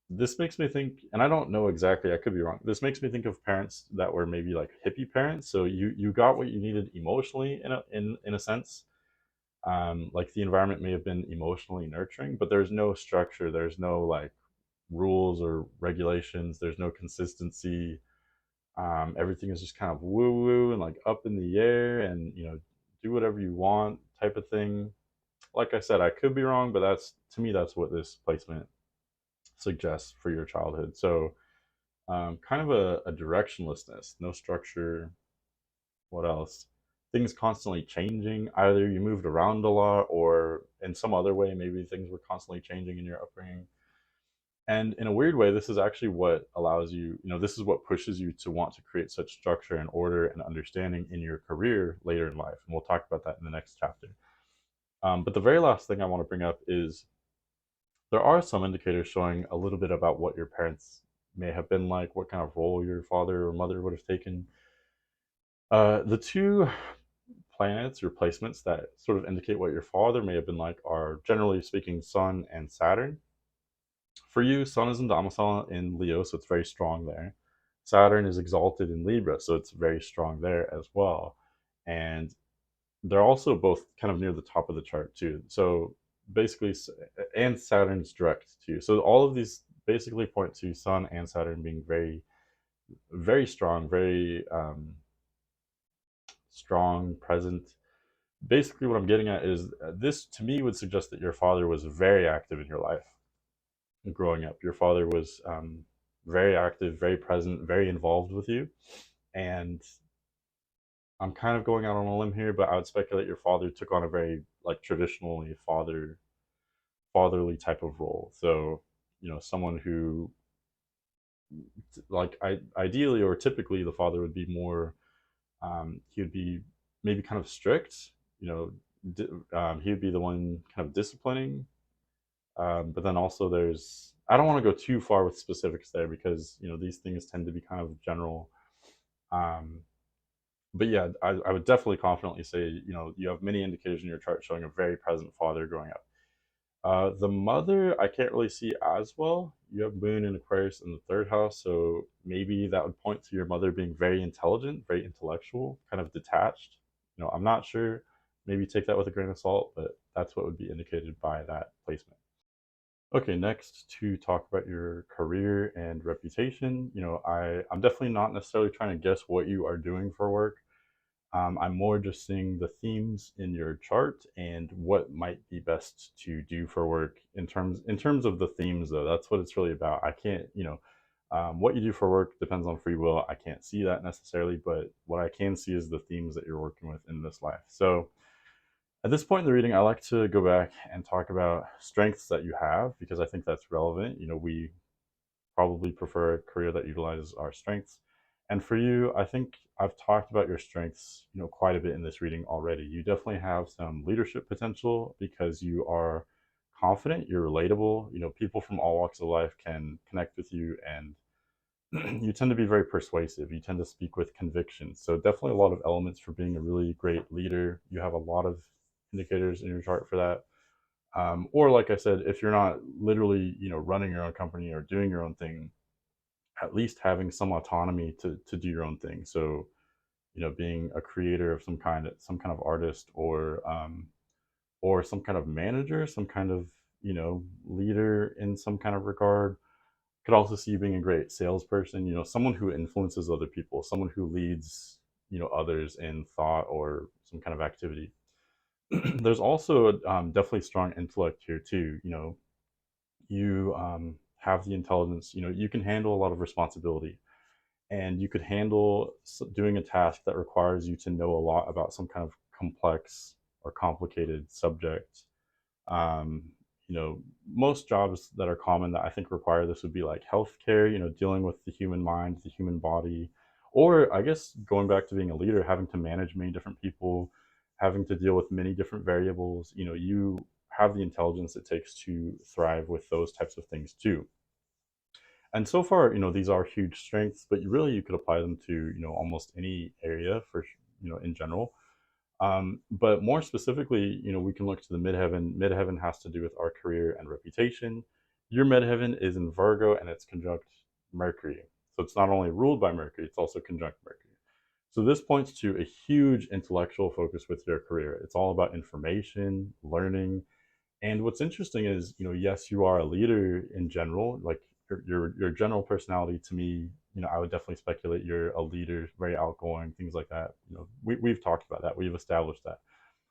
this makes me think, and I don't know exactly. I could be wrong. This makes me think of parents that were maybe like hippie parents. So you got what you needed emotionally in a sense. Like the environment may have been emotionally nurturing, but there's no structure. There's no like rules or regulations. There's no consistency. Everything is just kind of woo woo and like up in the air, and do whatever you want type of thing. Like I said, I could be wrong, but that's, to me, that's what this placement suggests for your childhood. So kind of a directionlessness, no structure. What else? Things constantly changing. Either you moved around a lot, or in some other way, maybe things were constantly changing in your upbringing. And in a weird way, this is actually what allows you, this is what pushes you to want to create such structure and order and understanding in your career later in life. And we'll talk about that in the next chapter. But the very last thing I want to bring up is there are some indicators showing a little bit about what your parents may have been like, what kind of role your father or mother would have taken. The two planets or placements that sort of indicate what your father may have been like are, generally speaking, Sun and Saturn. For you, Sun is in domicile in Leo, so it's very strong there. Saturn is exalted in Libra, so it's very strong there as well. And they're also both kind of near the top of the chart too. So basically, and Saturn's direct too. So all of these basically point to Sun and Saturn being very, very strong, very strong, present. Basically, what I'm getting at is this to me would suggest that your father was very active in your life growing up. Your father was very active, very present, very involved with you. And I'm kind of going out on a limb here, but I would speculate your father took on a very like traditionally fatherly type of role. So, someone who like ideally or typically the father would be more he would be maybe kind of strict, you know, he would be the one kind of disciplining. But then also there's, I don't want to go too far with specifics there because, these things tend to be kind of general. Um, but yeah, I would definitely confidently say, you have many indicators in your chart showing a very present father growing up. The mother, I can't really see as well. You have Moon and Aquarius in the third house, so maybe that would point to your mother being very intelligent, very intellectual, kind of detached. I'm not sure. Maybe take that with a grain of salt, but that's what would be indicated by that placement. Okay, next to talk about your career and reputation. I'm definitely not necessarily trying to guess what you are doing for work. I'm more just seeing the themes in your chart and what might be best to do for work in terms of the themes though. That's what it's really about. I can't, what you do for work depends on free will. I can't see that necessarily, but what I can see is the themes that you're working with in this life. So at this point in the reading, I like to go back and talk about strengths that you have because I think that's relevant. We probably prefer a career that utilizes our strengths. And for you, I think I've talked about your strengths, quite a bit in this reading already. You definitely have some leadership potential because you are confident, you're relatable. People from all walks of life can connect with you, and you tend to be very persuasive. You tend to speak with conviction. So definitely a lot of elements for being a really great leader. You have a lot of indicators in your chart for that. Or like I said, if you're not literally, running your own company or doing your own thing, at least having some autonomy to do your own thing. So, being a creator of some kind of artist, or some kind of manager, some kind of leader in some kind of regard. Could also see you being a great salesperson, someone who influences other people, someone who leads others in thought or some kind of activity. There's also definitely strong intellect here too. You have the intelligence. You can handle a lot of responsibility, and you could handle doing a task that requires you to know a lot about some kind of complex or complicated subject. um, Most jobs that are common that I think require this would be like healthcare, dealing with the human mind, the human body, or I guess going back to being a leader, having to manage many different people, having to deal with many different variables. You have the intelligence it takes to thrive with those types of things too. And so far, these are huge strengths, but you could apply them to, almost any area for, in general. But more specifically, we can look to the midheaven. Midheaven has to do with our career and reputation. Your midheaven is in Virgo and it's conjunct Mercury. So it's not only ruled by Mercury, it's also conjunct Mercury. So this points to a huge intellectual focus with your career. It's all about information, learning. And what's interesting is, yes, you are a leader in general, like your general personality to me, I would definitely speculate you're a leader, very outgoing, things like that. We've talked about that. We've established that.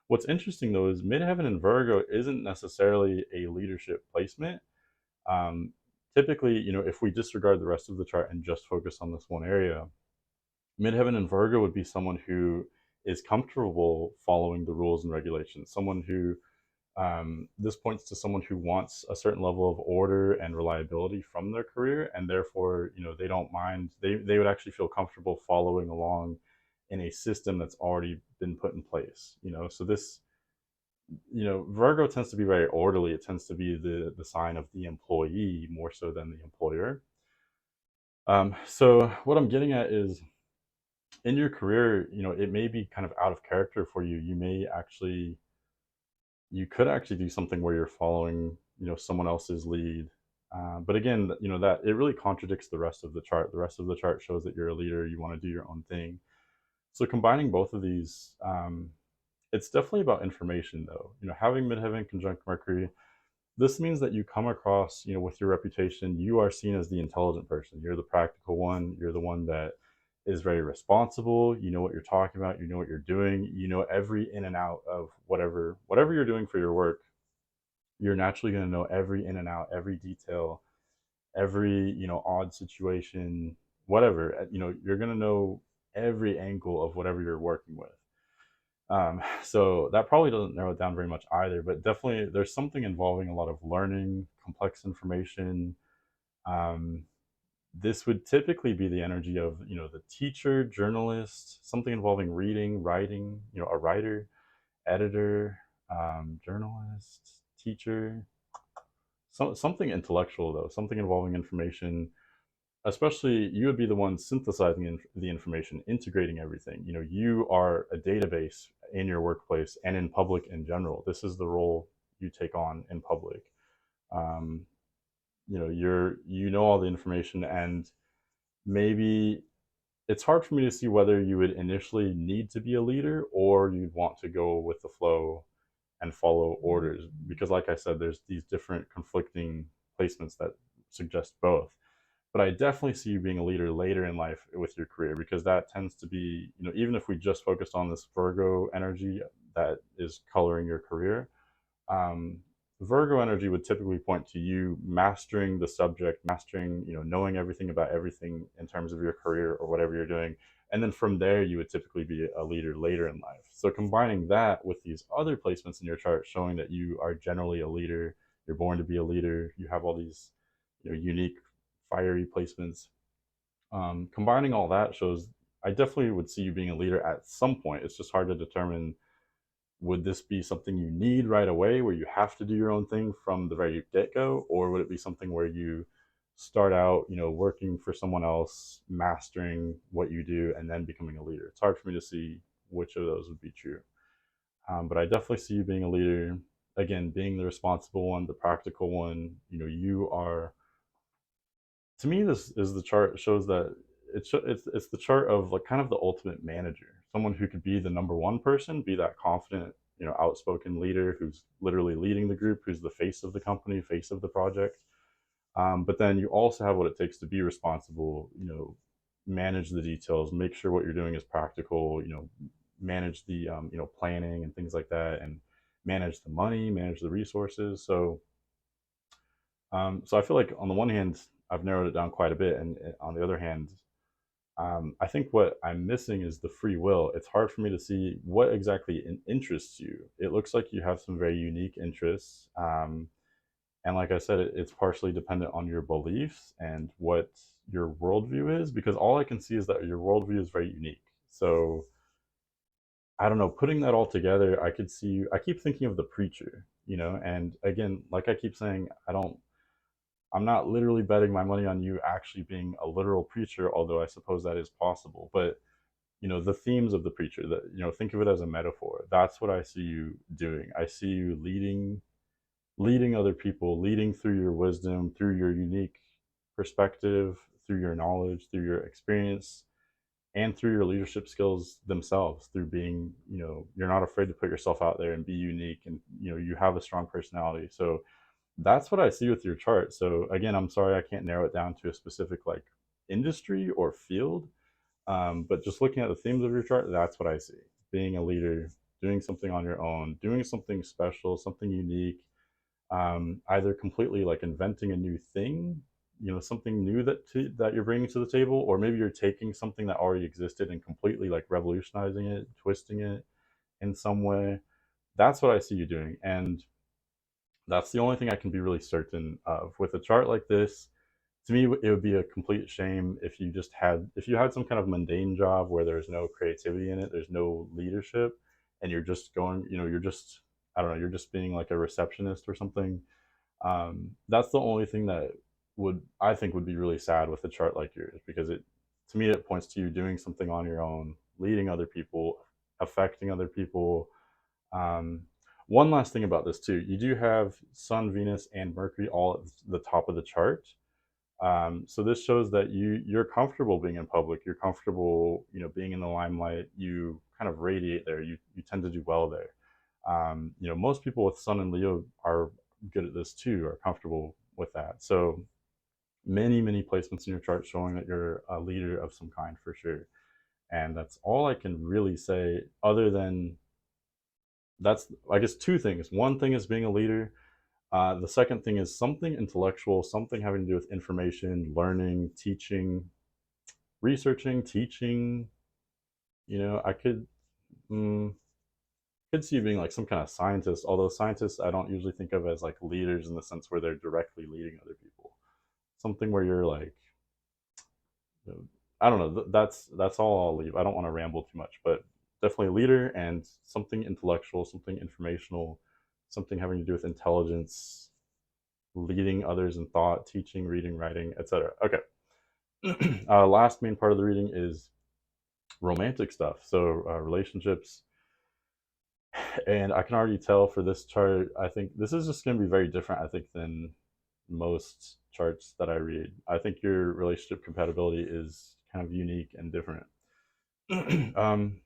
What's interesting though is midheaven in Virgo isn't necessarily a leadership placement. Um, Typically, if we disregard the rest of the chart and just focus on this one area, midheaven in Virgo would be someone who is comfortable following the rules and regulations, someone who this points to someone who wants a certain level of order and reliability from their career, and therefore, they don't mind. They would actually feel comfortable following along in a system that's already been put in place. So this, Virgo tends to be very orderly. It tends to be the sign of the employee more so than the employer. So what I'm getting at is, in your career, it may be kind of out of character for you. You could actually do something where you're following someone else's lead. But again, that it really contradicts the rest of the chart. The rest of the chart shows that you're a leader, you want to do your own thing. So combining both of these, it's definitely about information though. Having midheaven conjunct Mercury, this means that you come across, with your reputation, you are seen as the intelligent person. You're the practical one. You're the one that is very responsible. You know what you're talking about. You know what you're doing. You know every in and out of whatever you're doing for your work. You're naturally going to know every in and out, every detail, every odd situation, whatever. You're going to know every angle of whatever you're working with. So that probably doesn't narrow it down very much either, but definitely there's something involving a lot of learning, complex information. Um, this would typically be the energy of, the teacher, journalist, something involving reading, writing, a writer, editor, journalist, teacher, something intellectual though, something involving information. Especially, you would be the one synthesizing the information, integrating everything. You are a database in your workplace and in public in general. This is the role you take on in public. Um, all the information, and maybe it's hard for me to see whether you would initially need to be a leader or you'd want to go with the flow and follow orders, because like I said, there's these different conflicting placements that suggest both. But I definitely see you being a leader later in life with your career, because that tends to be, even if we just focused on this Virgo energy that is coloring your career, um, Virgo energy would typically point to you mastering the subject, mastering, knowing everything about everything in terms of your career or whatever you're doing. And then from there, you would typically be a leader later in life. So combining that with these other placements in your chart showing that you are generally a leader, you're born to be a leader, you have all these, unique fiery placements. Combining all that shows I definitely would see you being a leader at some point. It's just hard to determine, would this be something you need right away where you have to do your own thing from the very get-go, or would it be something where you start out, working for someone else, mastering what you do, and then becoming a leader? It's hard for me to see which of those would be true. But I definitely see you being a leader, again, being the responsible one, the practical one. You are, to me, this is the chart shows that it's the chart of like kind of the ultimate manager. someone who could be the number one person, be that confident, outspoken leader who's literally leading the group, who's the face of the company, face of the project. But then you also have what it takes to be responsible, manage the details, make sure what you're doing is practical, manage the, planning and things like that, and manage the money, manage the resources. So I feel like on the one hand, I've narrowed it down quite a bit, and on the other hand, I think what I'm missing is the free will. It's hard for me to see what exactly interests you. It looks like you have some very unique interests. And like I said, it's partially dependent on your beliefs and what your worldview is, because all I can see is that your worldview is very unique. So I don't know, putting that all together, I could see I keep thinking of the preacher, and again, like I keep saying, I'm not literally betting my money on you actually being a literal preacher, although I suppose that is possible. But the themes of the preacher, that think of it as a metaphor. That's what I see you doing. I see you leading other people, leading through your wisdom, through your unique perspective, through your knowledge, through your experience, and through your leadership skills themselves, through being, you're not afraid to put yourself out there and be unique, and you have a strong personality. So that's what I see with your chart. So again, I'm sorry I can't narrow it down to a specific like industry or field, but just looking at the themes of your chart, that's what I see. Being a leader, doing something on your own, doing something special, something unique, either completely like inventing a new thing, something new that you're bringing to the table, or maybe you're taking something that already existed and completely like revolutionizing it, twisting it in some way. That's what I see you doing, and that's the only thing I can be really certain of with a chart like this. To me, it would be a complete shame if you had some kind of mundane job where there's no creativity in it, there's no leadership, and you're just going, you're just, I don't know, you're just being like a receptionist or something. That's the only thing that I think would be really sad with a chart like yours, because to me, it points to you doing something on your own, leading other people, affecting other people. Um, One last thing about this too, you do have Sun, Venus, and Mercury all at the top of the chart. So this shows that you're comfortable being in public. You're comfortable, being in the limelight. You kind of radiate there. You tend to do well there. Most people with Sun and Leo are good at this too, are comfortable with that. So many placements in your chart showing that you're a leader of some kind for sure. And that's all I can really say, other than that's, I guess, two things. One thing is being a leader. The second thing is something intellectual, something having to do with information, learning, teaching, researching, teaching. I could see you being like some kind of scientist, although scientists I don't usually think of as like leaders in the sense where they're directly leading other people. Something where you're like, you know, I don't know. That's all I'll leave. I don't want to ramble too much, but definitely a leader and something intellectual, something informational, something having to do with intelligence, leading others in thought, teaching, reading, writing, etc. Okay. Last main part of the reading is romantic stuff. So relationships, and I can already tell for this chart, I think this is just going to be very different, I think, than most charts that I read. I think your relationship compatibility is kind of unique and different. um,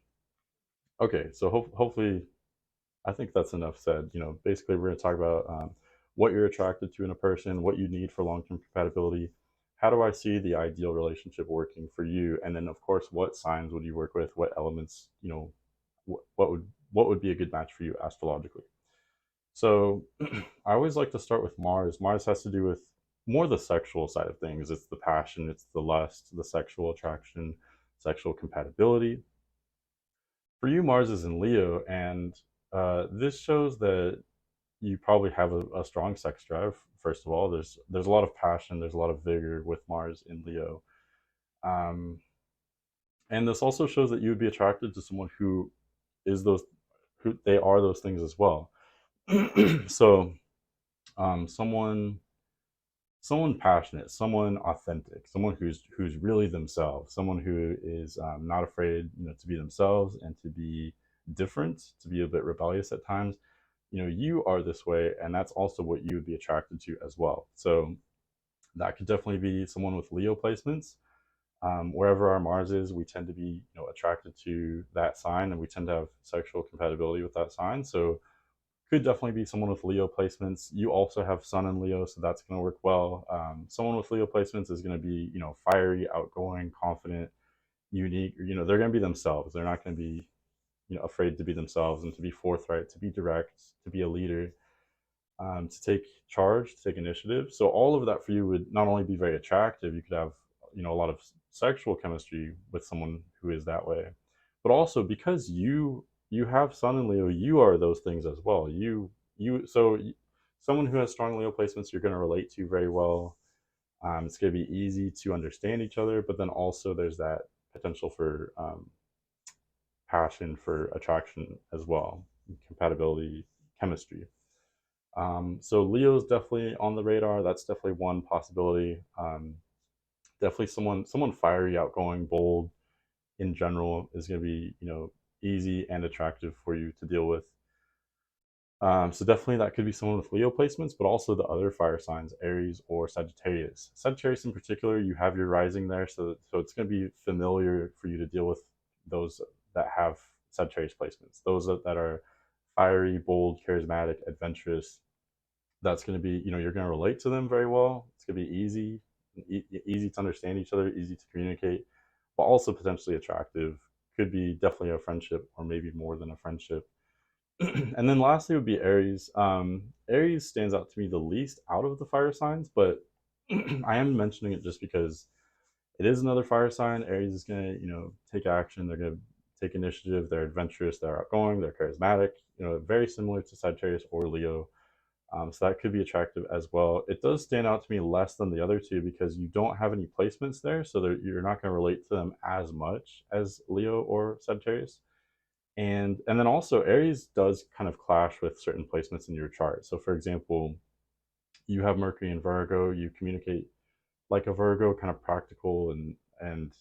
okay, so hopefully, I think that's enough said. Basically, we're going to talk about what you're attracted to in a person, what you need for long term compatibility. How do I see the ideal relationship working for you? And then, of course, what signs would you work with? What elements, what would be a good match for you astrologically? So I always like to start with Mars. Mars has to do with more the sexual side of things. It's the passion, it's the lust, the sexual attraction, sexual compatibility. For you, Mars is in Leo, and this shows that you probably have a strong sex drive. First of all, there's a lot of passion, there's a lot of vigor with Mars in Leo, um, and this also shows that you would be attracted to someone is those who they are those things as well. So someone passionate, someone authentic, someone who's really themselves, someone who is not afraid, to be themselves and to be different, to be a bit rebellious at times. You are this way, and that's also what you would be attracted to as well. So that could definitely be someone with Leo placements. Wherever our Mars is, we tend to be, attracted to that sign, and we tend to have sexual compatibility with that sign. So could definitely be someone with Leo placements. You also have Sun in Leo, so that's going to work well. Someone with Leo placements is going to be, fiery, outgoing, confident, unique. They're going to be themselves. They're not going to be, afraid to be themselves and to be forthright, to be direct, to be a leader, to take charge, to take initiative. So all of that for you would not only be very attractive, you could have, a lot of sexual chemistry with someone who is that way, but also because you have Sun in Leo, you are those things as well. Someone who has strong Leo placements, you're going to relate to very well. It's going to be easy to understand each other, but then also there's that potential for passion, for attraction as well, compatibility, chemistry. So Leo's definitely on the radar. That's definitely one possibility. Definitely someone fiery, outgoing, bold in general is going to be, easy and attractive for you to deal with. So definitely that could be someone with Leo placements, but also the other fire signs, Aries or Sagittarius. Sagittarius in particular, you have your rising there, so it's going to be familiar for you to deal with those that have Sagittarius placements. Those that are fiery, bold, charismatic, adventurous. That's going to be, you're going to relate to them very well. It's going to be easy to understand each other, easy to communicate, but also potentially attractive. Could be definitely a friendship, or maybe more than a friendship. And then lastly would be Aries. Aries stands out to me the least out of the fire signs, but I am mentioning it just because it is another fire sign. Aries is going to, take action. They're going to take initiative. They're adventurous. They're outgoing. They're charismatic. Very similar to Sagittarius or Leo. So that could be attractive as well. It does stand out to me less than the other two because you don't have any placements there, so you're not going to relate to them as much as Leo or Sagittarius. And then also Aries does kind of clash with certain placements in your chart. So for example, you have Mercury in Virgo, you communicate like a Virgo, kind of practical, and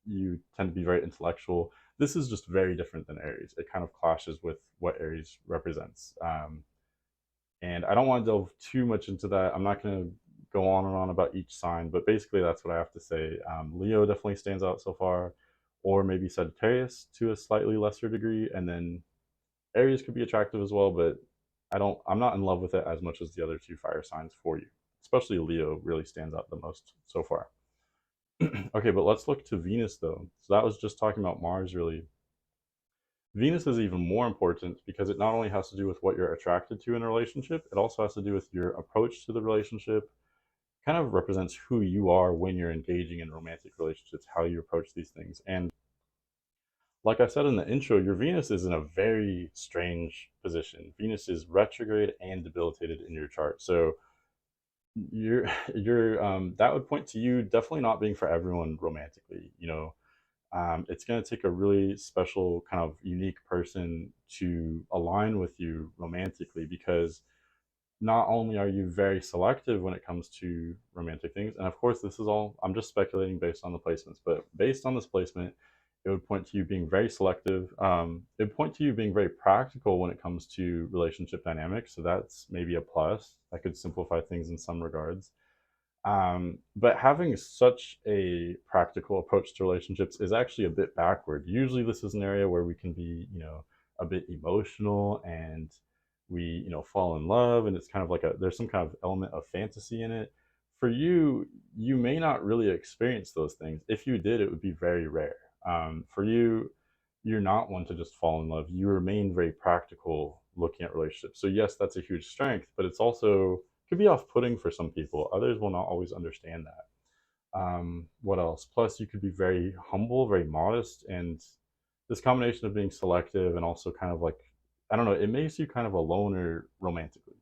you tend to be very intellectual. This is just very different than Aries. It kind of clashes with what Aries represents. And I don't want to delve too much into that. I'm not going to go on and on about each sign, but basically that's what I have to say. Leo definitely stands out so far, or maybe Sagittarius to a slightly lesser degree, and then Aries could be attractive as well, but I'm not in love with it as much as the other two fire signs for you. Especially Leo really stands out the most so far. Okay, but let's look to Venus though. So that was just talking about Mars really. Venus is even more important because it not only has to do with what you're attracted to in a relationship, it also has to do with your approach to the relationship. Kind of represents who you are when you're engaging in romantic relationships, how you approach these things. And like I said in the intro, your Venus is in a very strange position. Venus is retrograde and debilitated in your chart. So that would point to you definitely not being for everyone romantically. It's going to take a really special kind of unique person to align with you romantically, because not only are you very selective when it comes to romantic things, and of course this is all, I'm just speculating based on the placements, but based on this placement, it would point to you being very selective. It would point to you being very practical when it comes to relationship dynamics, so that's maybe a plus. That could simplify things in some regards. But having such a practical approach to relationships is actually a bit backward. Usually, this is an area where we can be, a bit emotional, and we, fall in love, and it's kind of like there's some kind of element of fantasy in it. For you, you may not really experience those things. If you did, it would be very rare. For you, you're not one to just fall in love. You remain very practical looking at relationships. So yes, that's a huge strength, but it's also could be off-putting for some people. Others will not always understand that. What else? Plus, you could be very humble, very modest, and this combination of being selective and also kind of like, I don't know, it makes you kind of a loner romantically.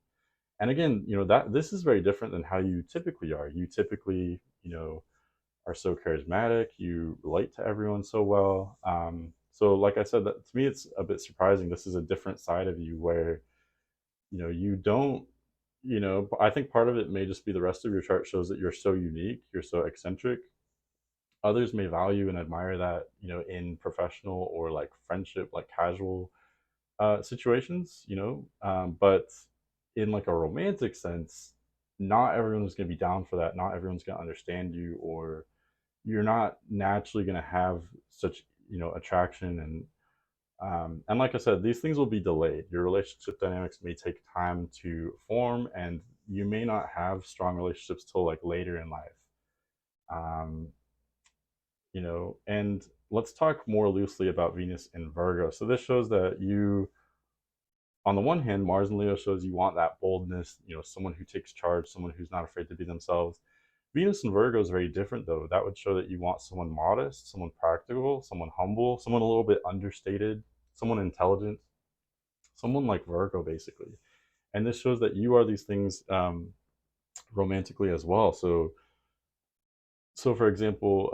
And again, that this is very different than how you typically are. You typically, are so charismatic. You relate to everyone so well. So, like I said, that to me, it's a bit surprising. This is a different side of you where you don't I think part of it may just be the rest of your chart shows that you're so unique, you're so eccentric. Others may value and admire that, in professional or like friendship, like casual situations, but in like a romantic sense, not everyone's going to be down for that. Not everyone's going to understand you or, you're not naturally going to have such, attraction, and like I said, these things will be delayed. Your relationship dynamics may take time to form, and you may not have strong relationships till like later in life. Um, and let's talk more loosely about Venus in Virgo. So this shows that you, on the one hand, Mars and Leo shows you want that boldness, someone who takes charge, someone who's not afraid to be themselves. Venus in Virgo is very different, though. That would show that you want someone modest, someone practical, someone humble, someone a little bit understated, someone intelligent, someone like Virgo, basically. And this shows that you are these things romantically as well. So for example,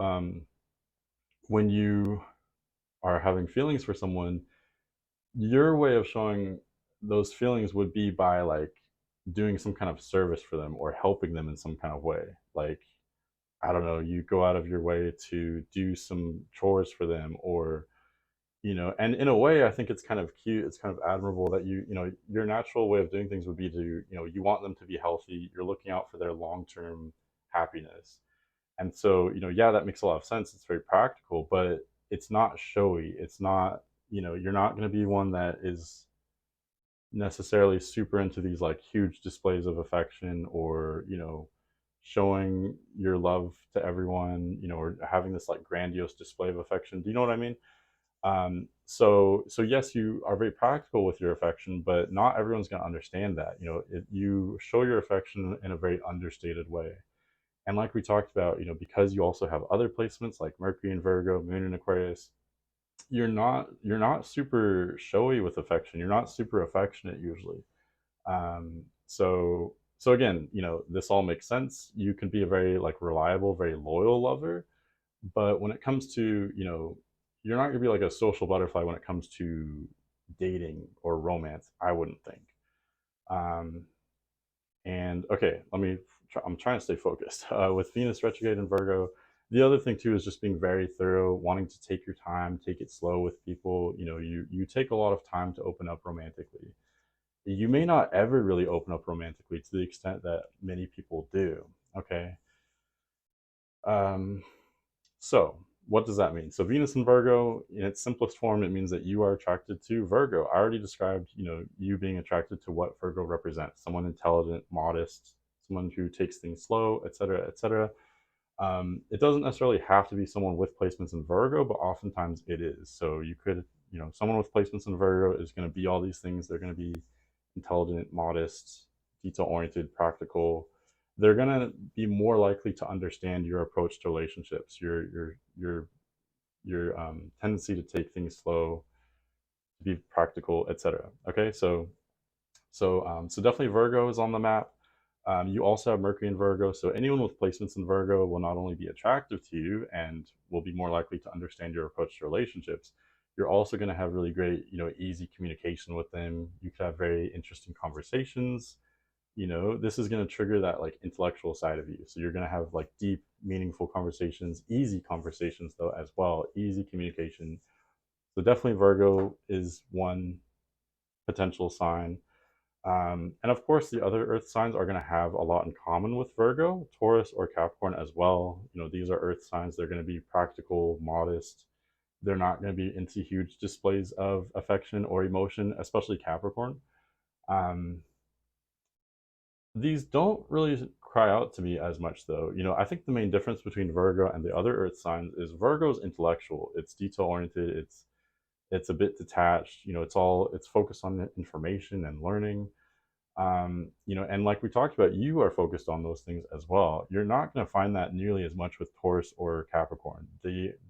when you are having feelings for someone, your way of showing those feelings would be by like doing some kind of service for them or helping them in some kind of way. Like, I don't know, you go out of your way to do some chores for them, or and in a way I think it's kind of cute, it's kind of admirable that your natural way of doing things would be to, you want them to be healthy, you're looking out for their long-term happiness. And so, yeah, that makes a lot of sense, it's very practical, but it's not showy, it's not, you're not going to be one that is necessarily super into these like huge displays of affection, or showing your love to everyone, or having this like grandiose display of affection. Do you know what I mean? So yes, you are very practical with your affection, but not everyone's going to understand that. You show your affection in a very understated way. And like we talked about, because you also have other placements like Mercury in Virgo, Moon in Aquarius, you're not super showy with affection. You're not super affectionate usually. So again, this all makes sense. You can be a very like reliable, very loyal lover, but when it comes to, you're not gonna be like a social butterfly when it comes to dating or romance, I wouldn't think. Um, and okay, I'm trying to stay focused. With Venus retrograde in Virgo, the other thing too is just being very thorough, wanting to take your time, take it slow with people. You take a lot of time to open up romantically. You may not ever really open up romantically to the extent that many people do. Okay. Um, so what does that mean? So Venus in Virgo, in its simplest form, it means that you are attracted to Virgo. I already described, you being attracted to what Virgo represents: someone intelligent, modest, someone who takes things slow, etc., etc. It doesn't necessarily have to be someone with placements in Virgo, but oftentimes it is. So you could, someone with placements in Virgo is going to be all these things. They're going to be intelligent, modest, detail oriented, practical. They're going to be more likely to understand your approach to relationships, your tendency to take things slow, to be practical, etc. Okay, so definitely Virgo is on the map. You also have Mercury in Virgo, so anyone with placements in Virgo will not only be attractive to you and will be more likely to understand your approach to relationships. You're also going to have really great, easy communication with them. You could have very interesting conversations. This is going to trigger that like intellectual side of you. So you're going to have like deep, meaningful conversations, easy conversations though as well, easy communication. So definitely Virgo is one potential sign. And of course, the other Earth signs are going to have a lot in common with Virgo, Taurus, or Capricorn as well. These are Earth signs. They're going to be practical, modest. They're not going to be into huge displays of affection or emotion, especially Capricorn. Um, these don't really cry out to me as much, though. I think the main difference between Virgo and the other Earth signs is Virgo's intellectual. It's detail oriented. It's a bit detached. It's focused on information and learning. And like we talked about, you are focused on those things as well. You're not going to find that nearly as much with Taurus or Capricorn.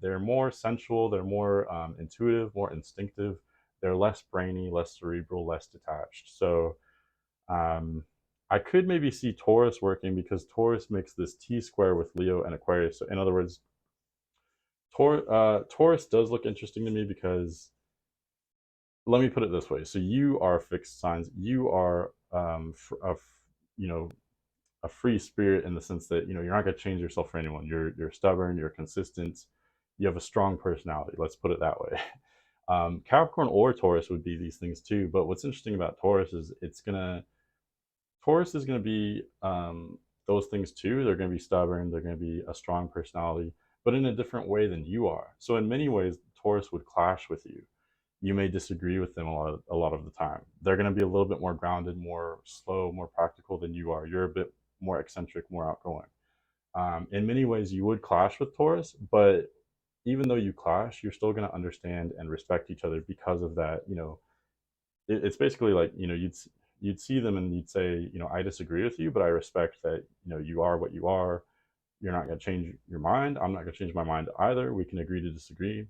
They're more sensual, they're more intuitive, more instinctive. They're less brainy, less cerebral, less detached. So um, I could maybe see Taurus working because Taurus makes this T square with Leo and Aquarius. So in other words, Taurus does look interesting to me because, let me put it this way. So you are fixed signs. You are you know a free spirit in the sense that you're not going to change yourself for anyone. You're stubborn. You're consistent. You have a strong personality. Let's put it that way. Capricorn or Taurus would be these things too. But what's interesting about Taurus is Taurus is going to be those things too. They're going to be stubborn. They're going to be a strong personality. but in a different way than you are. So in many ways, Taurus would clash with you. You may disagree with them a lot of the time. They're going to be a little bit more grounded, more slow, more practical than you are. You're a bit more eccentric, more outgoing. In many ways, you would clash with Taurus, but even though you clash, you're still going to understand and respect each other because of that. It's basically like, you'd see them and you'd say, I disagree with you, but I respect that, you are what you are. You're not going to change your mind. I'm not going to change my mind either. We can agree to disagree.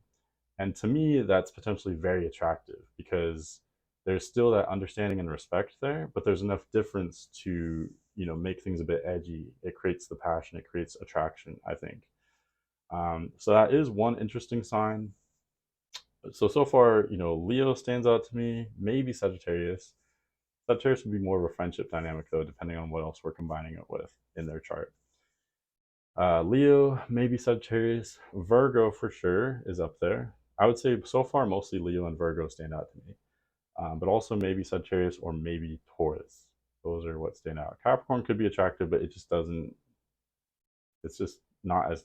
And to me, that's potentially very attractive because there's still that understanding and respect there, but there's enough difference to, make things a bit edgy. It creates the passion, it creates attraction, I think. So that is one interesting sign. So far, Leo stands out to me, maybe Sagittarius. Sagittarius would be more of a friendship dynamic, though, depending on what else we're combining it with in their chart. Leo, maybe Sagittarius. Virgo for sure is up there. I would say so far mostly Leo and Virgo stand out to me, but also maybe Sagittarius or maybe Taurus. Those are what stand out. Capricorn could be attractive, but it just doesn't. It's just not as.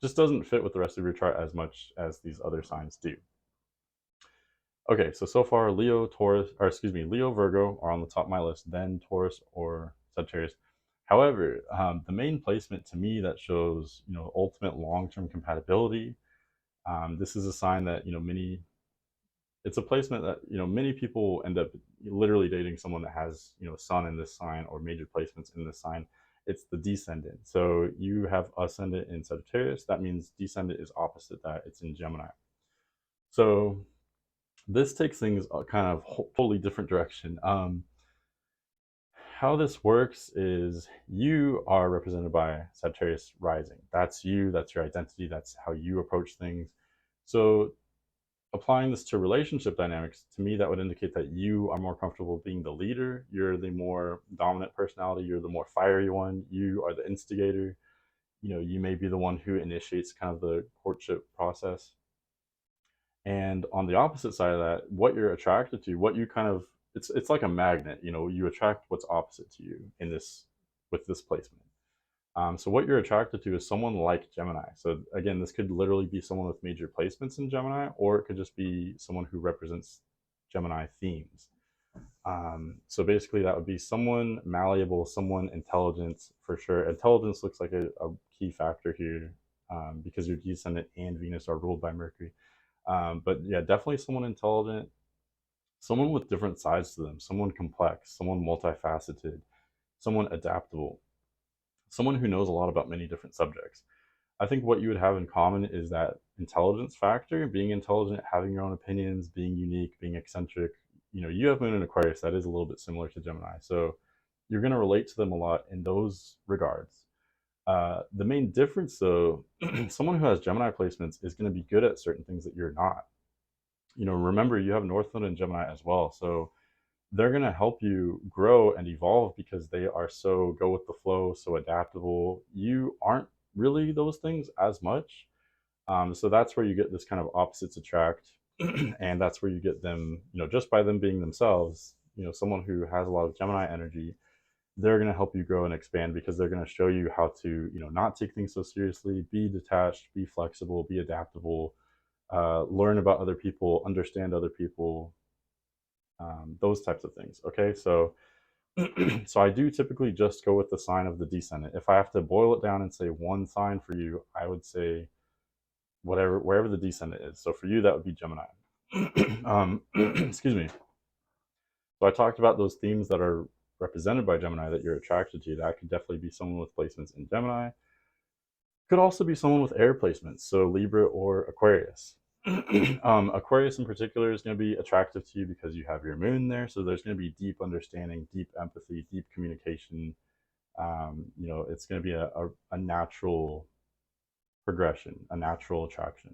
Just doesn't fit with the rest of your chart as much as these other signs do. Okay, so far Leo, Taurus, or excuse me, Leo, Virgo are on the top of my list. Then Taurus or Sagittarius. However, the main placement to me that shows, ultimate long-term compatibility. This is a sign that, it's a placement that, many people end up literally dating someone that has, sun in this sign or major placements in this sign. It's the descendant. So you have ascendant in Sagittarius. That means descendant is opposite that. It's in Gemini. So this takes things a kind of totally different direction. How this works is you are represented by Sagittarius rising. That's you, that's your identity, that's how you approach things. So applying this to relationship dynamics, to me, that would indicate that you are more comfortable being the leader. You're the more dominant personality. You're the more fiery one. You are the instigator. You may be the one who initiates kind of the courtship process. And on the opposite side of that, what you're attracted to, what you kind of, it's like a magnet. You attract what's opposite to you in this with this placement. So what you're attracted to is someone like Gemini. So again, this could literally be someone with major placements in Gemini, or it could just be someone who represents Gemini themes. So basically, that would be someone malleable, someone intelligent for sure. Intelligence looks like a key factor here because your descendant and Venus are ruled by Mercury. But yeah, definitely someone intelligent, someone with different sides to them, someone complex, someone multifaceted, someone adaptable, someone who knows a lot about many different subjects. I think what you would have in common is that intelligence factor, being intelligent, having your own opinions, being unique, being eccentric. You have Moon in Aquarius, that is a little bit similar to Gemini. So you're going to relate to them a lot in those regards. The main difference, though, someone who has Gemini placements is going to be good at certain things that you're not. Remember, you have North Node in Gemini as well. So they're going to help you grow and evolve because they are so go with the flow, so adaptable. You aren't really those things as much. So that's where you get this kind of opposites attract. And that's where you get them, just by them being themselves, someone who has a lot of Gemini energy, they're going to help you grow and expand because they're going to show you how to, not take things so seriously, be detached, be flexible, be adaptable, learn about other people, understand other people, those types of things. Okay, so so I do typically just go with the sign of the descendant. If I have to boil it down and say one sign for you, I would say wherever the descendant is. So for you, that would be Gemini. Excuse me. So I talked about those themes that are represented by Gemini that you're attracted to. That could definitely be someone with placements in Gemini. Could also be someone with air placements, so Libra or Aquarius. Aquarius in particular is going to be attractive to you because you have your moon there. So there's going to be deep understanding, deep empathy, deep communication. It's going to be a natural progression, a natural attraction.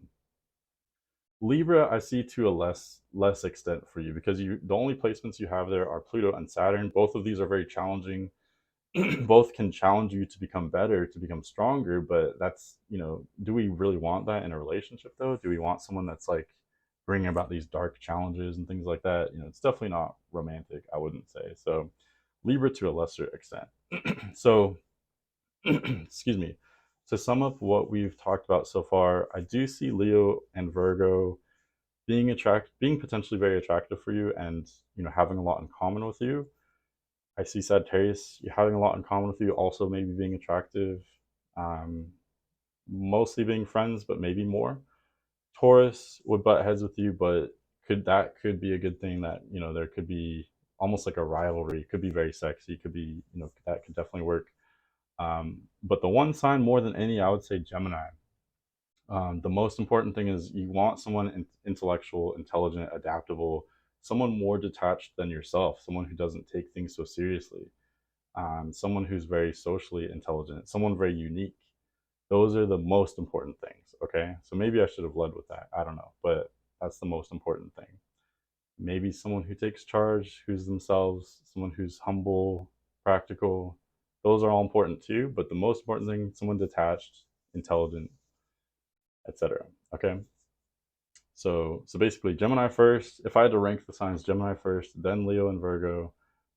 Libra, I see to a less extent for you because the only placements you have there are Pluto and Saturn. Both of these are very challenging. Both can challenge you to become better, to become stronger, but that's, do we really want that in a relationship though? Do we want someone that's like bringing about these dark challenges and things like that? It's definitely not romantic, I wouldn't say. So Libra to a lesser extent. So excuse me. to sum up what we've talked about so far, I do see Leo and Virgo being potentially very attractive for you, and having a lot in common with you. I see Sagittarius having a lot in common with you, also maybe being attractive, um, mostly being friends, but maybe more. Taurus would butt heads with you, but could be a good thing, that there could be almost like a rivalry. It could be very sexy. It could be, that could definitely work. But the one sign more than any, I would say Gemini. The most important thing is you want someone intellectual, intelligent, adaptable, someone more detached than yourself, someone who doesn't take things so seriously, someone who's very socially intelligent, someone very unique. Those are the most important things. Okay, so maybe I should have led with that. I don't know, but that's the most important thing. Maybe someone who takes charge, who's themselves, someone who's humble, practical. Those are all important too, but the most important thing, someone detached, intelligent, etc. Okay, so basically Gemini first. If I had to rank the signs, Gemini first, then Leo and Virgo,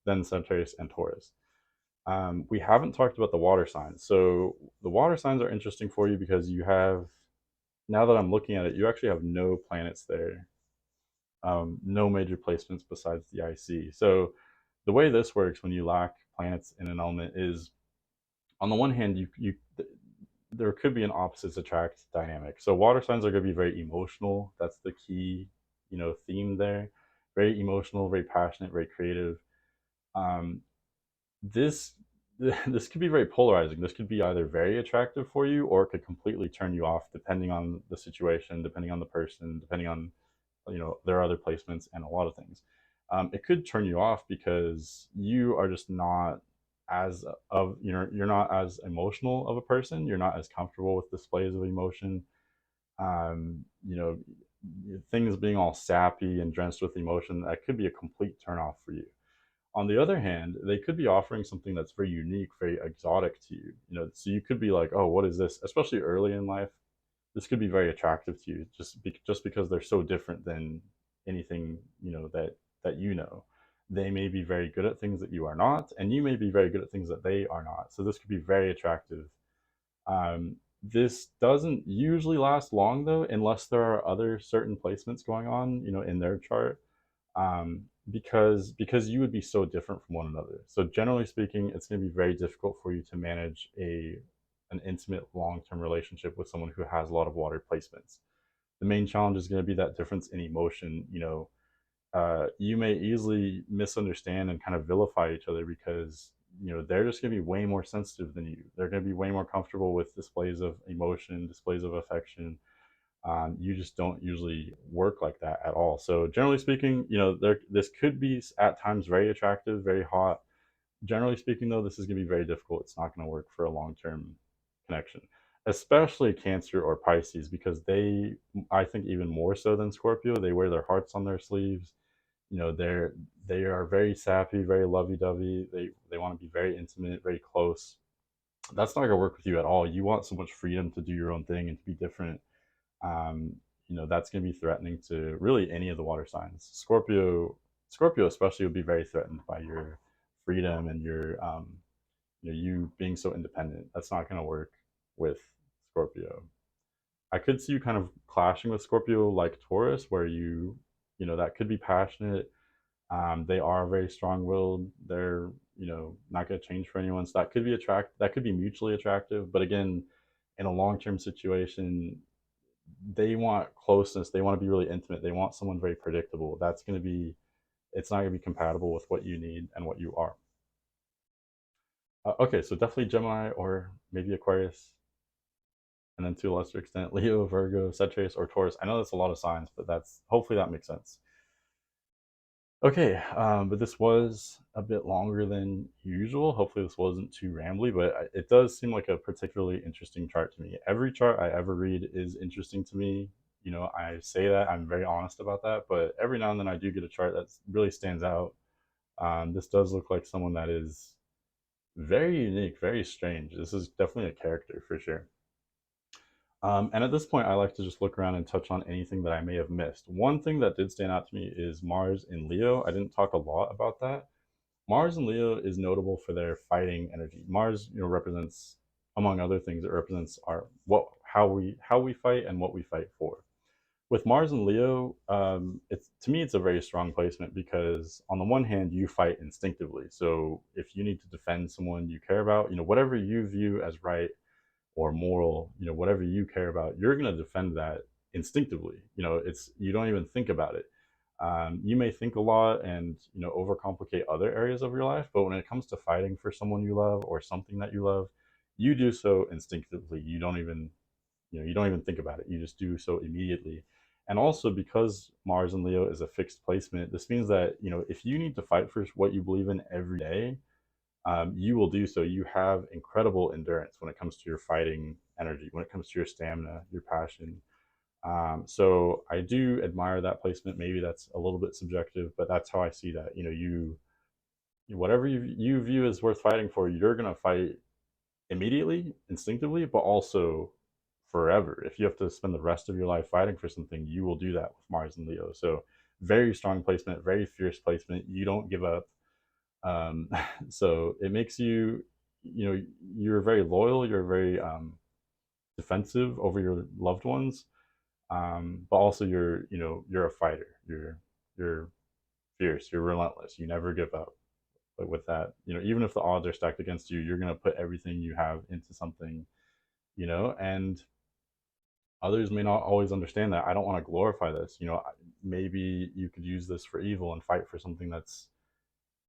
then Sagittarius and Taurus. We haven't talked about the water signs. So the water signs are interesting for you because you have, now that I'm looking at it, you actually have no planets there, no major placements besides the IC. So the way this works when you lack planets in an element is, on the one hand, there could be an opposites attract dynamic. So water signs are going to be very emotional. That's the key, theme there. Very emotional, very passionate, very creative. Um, this this could be very polarizing. This could be either very attractive for you, or it could completely turn you off, depending on the situation, depending on the person, depending on their other placements and a lot of things. It could turn you off because you are just not as of you're not as emotional of a person. You're not as comfortable with displays of emotion. um, you know Things being all sappy and drenched with emotion, that could be a complete turn off for you. On the other hand, they could be offering something that's very unique, very exotic to you. So you could be like, oh, what is this? Especially early in life, this could be very attractive to you, just because they're so different than anything that they may be very good at things that you are not, and you may be very good at things that they are not. So this could be very attractive. This doesn't usually last long though, unless there are other certain placements going on, in their chart, because you would be so different from one another. So generally speaking, it's going to be very difficult for you to manage an intimate long-term relationship with someone who has a lot of water placements. The main challenge is going to be that difference in emotion. You may easily misunderstand and kind of vilify each other, because they're just going to be way more sensitive than you. They're going to be way more comfortable with displays of emotion, displays of affection. You just don't usually work like that at all. So generally speaking, this could be at times very attractive, very hot. Generally speaking, though, this is going to be very difficult. It's not going to work for a long-term connection, especially Cancer or Pisces, because I think even more so than Scorpio, they wear their hearts on their sleeves. They are very sappy, very lovey-dovey. They want to be very intimate, very close. That's not going to work with you at all. You want so much freedom to do your own thing and to be different. um, that's going to be threatening to really any of the water signs. Scorpio especially would be very threatened by your freedom and you being so independent. That's not going to work with Scorpio. I could see you kind of clashing with Scorpio like Taurus, where that could be passionate. They are very strong-willed. They're not going to change for anyone. So that could be that could be mutually attractive. But again, in a long-term situation, they want closeness. They want to be really intimate. They want someone very predictable. It's not going to be compatible with what you need and what you are. Okay, so definitely Gemini, or maybe Aquarius, and then to a lesser extent Leo, Virgo, Sagittarius, or Taurus. I know that's a lot of signs, but hopefully that makes sense. Okay, but this was a bit longer than usual. Hopefully this wasn't too rambly, but it does seem like a particularly interesting chart to me. Every chart I ever read is interesting to me. I say that, I'm very honest about that, but every now and then I do get a chart that really stands out. This does look like someone that is very unique, very strange. This is definitely a character for sure. And at this point, I like to just look around and touch on anything that I may have missed. One thing that did stand out to me is Mars in Leo. I didn't talk a lot about that. Mars in Leo is notable for their fighting energy. Mars, represents among other things, it represents our how we fight and what we fight for. With Mars and Leo, it's to me it's a very strong placement because on the one hand you fight instinctively. So if you need to defend someone you care about, whatever you view as right or moral, whatever you care about, you're going to defend that instinctively. It's you don't even think about it. You may think a lot and overcomplicate other areas of your life, but when it comes to fighting for someone you love or something that you love, you do so instinctively. You don't even think about it. You just do so immediately. And also because Mars and Leo is a fixed placement, this means that if you need to fight for what you believe in every day, you will do so. You have incredible endurance when it comes to your fighting energy, when it comes to your stamina, your passion. So I do admire that placement. Maybe that's a little bit subjective, but that's how I see that. Whatever you view as worth fighting for, you're gonna fight immediately, instinctively, but also forever. If you have to spend the rest of your life fighting for something, you will do that with Mars and Leo. So very strong placement, very fierce placement. You don't give up. Um, so it makes you're very loyal. You're very defensive over your loved ones, but also you're a fighter. You're fierce. You're relentless. You never give up. But with that, even if the odds are stacked against you, you're gonna put everything you have into something, and others may not always understand that. I don't want to glorify this. Maybe you could use this for evil and fight for something that's,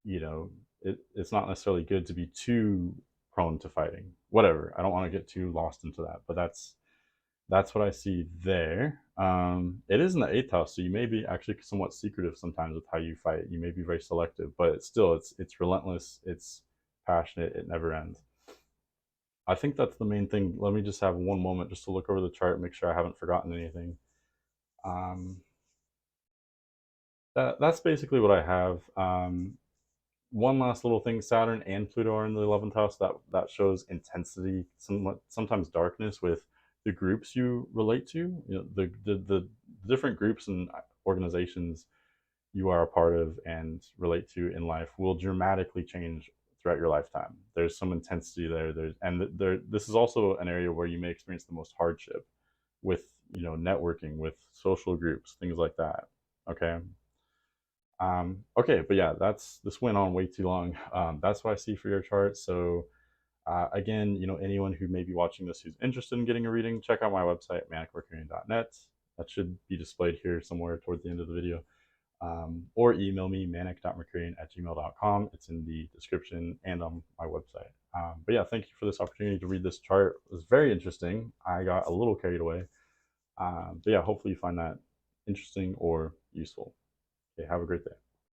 it's not necessarily good to be too prone to fighting. Whatever. I don't want to get too lost into that, but that's what I see there. It is in the eighth house, so you may be actually somewhat secretive sometimes with how you fight. You may be very selective, but it's relentless. It's passionate. It never ends. I think that's the main thing. Let me just have one moment just to look over the chart, make sure I haven't forgotten anything. Um, that's basically what I have. One last little thing: Saturn and Pluto are in the 11th house. That shows intensity, sometimes darkness with the groups you relate to. The different groups and organizations you are a part of and relate to in life will dramatically change throughout your lifetime. There's some intensity there. This is also an area where you may experience the most hardship with networking, with social groups, things like that. Okay. Okay, but yeah, this went on way too long. That's what I see for your chart. So again, anyone who may be watching this who's interested in getting a reading, check out my website, manic.mercurian.net. That should be displayed here somewhere toward the end of the video. Or email me, manic.mercurian@gmail.com. It's in the description and on my website. But yeah, thank you for this opportunity to read this chart. It was very interesting. I got a little carried away. But yeah, hopefully you find that interesting or useful. Okay, have a great day.